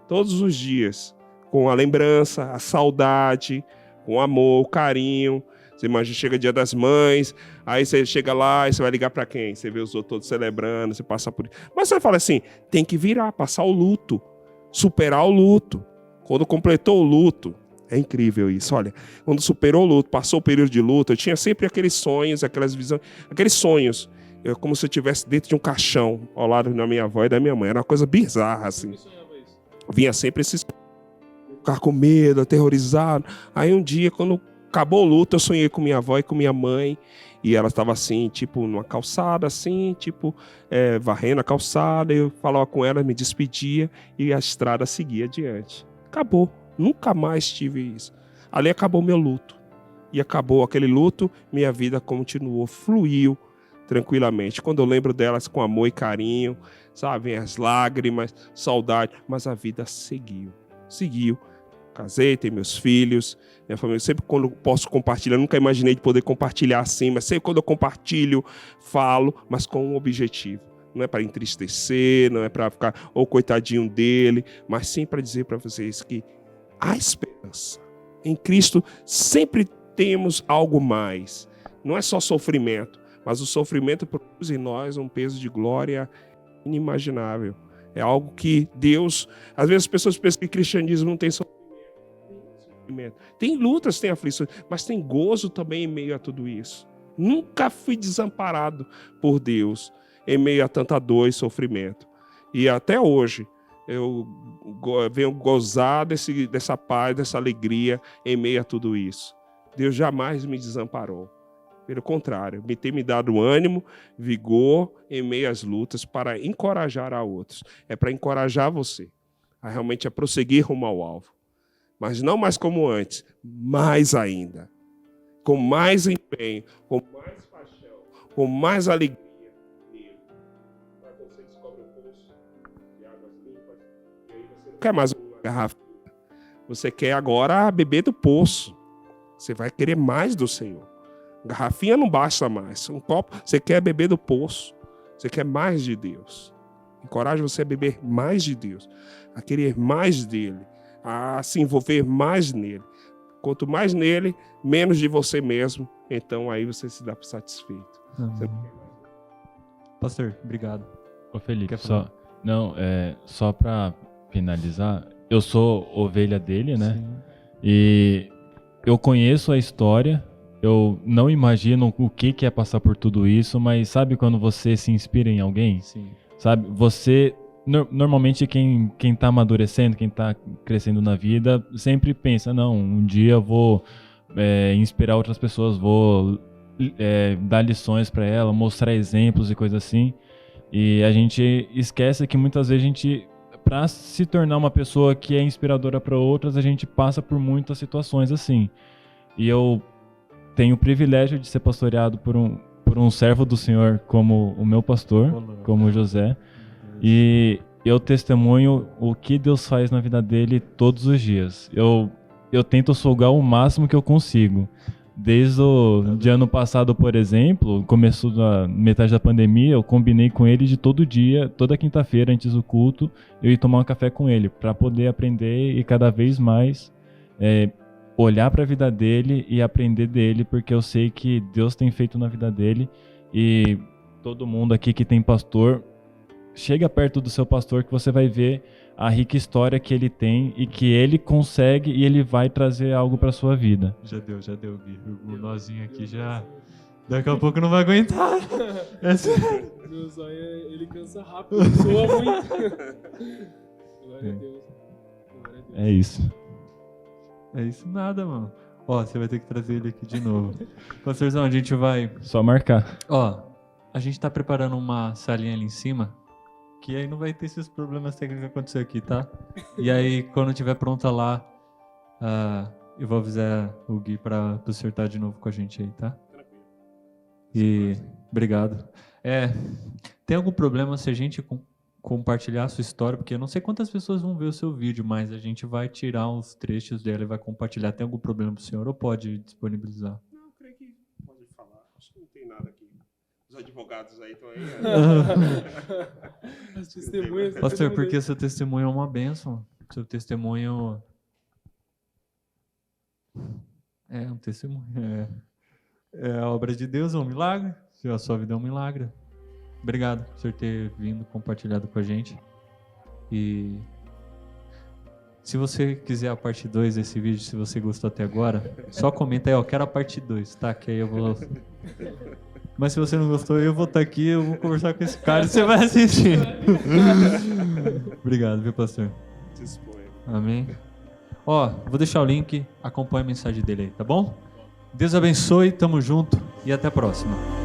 Todos os dias. Com a lembrança, a saudade, com o amor, o carinho. Você imagina, chega Dia das Mães, aí você chega lá e você vai ligar para quem? Você vê os outros todos celebrando, você passa por isso. Mas você fala assim, tem que virar, passar o luto, superar o luto. Quando completou o luto, é incrível isso, olha. Quando superou o luto, passou o período de luto, eu tinha sempre aqueles sonhos, aquelas visões, aqueles sonhos. Como se eu estivesse dentro de um caixão, ao lado da minha avó e da minha mãe. Era uma coisa bizarra, assim. Vinha sempre esses... Ficar com medo, aterrorizado. Aí um dia, quando acabou o luto, eu sonhei com minha avó e com minha mãe, e ela estava assim, tipo, numa calçada, assim, tipo, varrendo a calçada, eu falava com ela, me despedia, e a estrada seguia adiante. Acabou, nunca mais tive isso. Ali acabou meu luto, e acabou aquele luto, minha vida continuou, fluiu tranquilamente. Quando eu lembro delas com amor e carinho, sabe, vem as lágrimas, saudade, mas a vida seguiu. Casei, tenho meus filhos, minha família. Sempre quando posso compartilhar, nunca imaginei de poder compartilhar assim, mas sempre quando eu compartilho, falo, mas com um objetivo. Não é para entristecer, não é para ficar, ou coitadinho dele, mas sim para dizer para vocês que há esperança. Em Cristo sempre temos algo mais. Não é só sofrimento, mas o sofrimento produz em nós um peso de glória inimaginável. É algo que Deus... Às vezes as pessoas pensam que o cristianismo não tem sofrimento. Tem lutas, tem aflições, mas tem gozo também em meio a tudo isso. Nunca fui desamparado por Deus em meio a tanta dor e sofrimento. E até hoje eu venho gozar dessa paz, dessa alegria em meio a tudo isso. Deus jamais me desamparou. Pelo contrário, tem me dado ânimo, vigor em meio às lutas para encorajar a outros. É para encorajar você a realmente a prosseguir rumo ao alvo. Mas não mais como antes, mais ainda. Com mais empenho, com mais paixão, com mais alegria. Quando você descobre um poço de águas limpas, e aí você não quer mais uma garrafa. Você quer agora beber do poço. Você vai querer mais do Senhor. Garrafinha não basta mais. Um copo, você quer beber do poço. Você quer mais de Deus. Encoraja você a beber mais de Deus. A querer mais dele. A se envolver mais nele. Quanto mais nele, menos de você mesmo. Então aí você se dá por satisfeito. Pastor, obrigado. Ô Felipe, Quer falar? só pra finalizar, eu sou ovelha dele, né? Sim. E eu conheço a história, eu não imagino o que é passar por tudo isso, mas sabe quando você se inspira em alguém? Sim. Sabe, você... Normalmente quem tá amadurecendo, quem tá crescendo na vida, sempre pensa, não, um dia eu vou inspirar outras pessoas, vou dar lições para ela, mostrar exemplos e coisas assim. E a gente esquece que muitas vezes a gente, para se tornar uma pessoa que é inspiradora para outras, a gente passa por muitas situações assim. E eu tenho o privilégio de ser pastoreado por um servo do Senhor como o meu pastor, como o José. E eu testemunho o que Deus faz na vida dele todos os dias. Eu tento sugar o máximo que eu consigo. Desde o de ano passado, por exemplo, começou na metade da pandemia, eu combinei com ele de todo dia, toda quinta-feira antes do culto, eu ir tomar um café com ele, para poder aprender e cada vez mais olhar para a vida dele e aprender dele, porque eu sei que Deus tem feito na vida dele. E todo mundo aqui que tem pastor, chega perto do seu pastor que você vai ver a rica história que ele tem e que ele consegue e ele vai trazer algo para sua vida. Já deu, Gui. O nozinho aqui já... Daqui a pouco não vai aguentar. Meu zóio, ele cansa rápido, soa muito. Glória a Deus. Glória a Deus. É isso. É isso nada, mano. Ó, você vai ter que trazer ele aqui de novo. Pastorzão, a gente vai... Só marcar. Ó, a gente tá preparando uma salinha ali em cima, que aí não vai ter esses problemas técnicos que acontecer aqui, tá? E aí, quando tiver pronta lá, eu vou avisar o Gui pra o senhor estar de novo com a gente aí, tá? E obrigado. Tem algum problema se a gente compartilhar a sua história? Porque eu não sei quantas pessoas vão ver o seu vídeo, mas a gente vai tirar uns trechos dela e vai compartilhar. Tem algum problema pro senhor ou pode disponibilizar? Não, eu creio que pode falar. Acho que não tem nada aqui. Os advogados aí estão aí. As testemunhas. Pastor, porque seu testemunho é uma bênção. Seu testemunho é um testemunho. É a obra de Deus, é um milagre. A sua vida é um milagre. Obrigado por senhor ter vindo, compartilhado com a gente. E se você quiser a parte 2 desse vídeo, se você gostou até agora, só comenta aí, ó, quero a parte 2, tá? Que aí eu vou... Mas se você não gostou, eu vou estar aqui, eu vou conversar com esse cara e você vai assistir. Obrigado, viu, pastor? Se expõe. Amém. Ó, vou deixar o link, acompanha a mensagem dele aí, tá bom? Deus abençoe, tamo junto e até a próxima.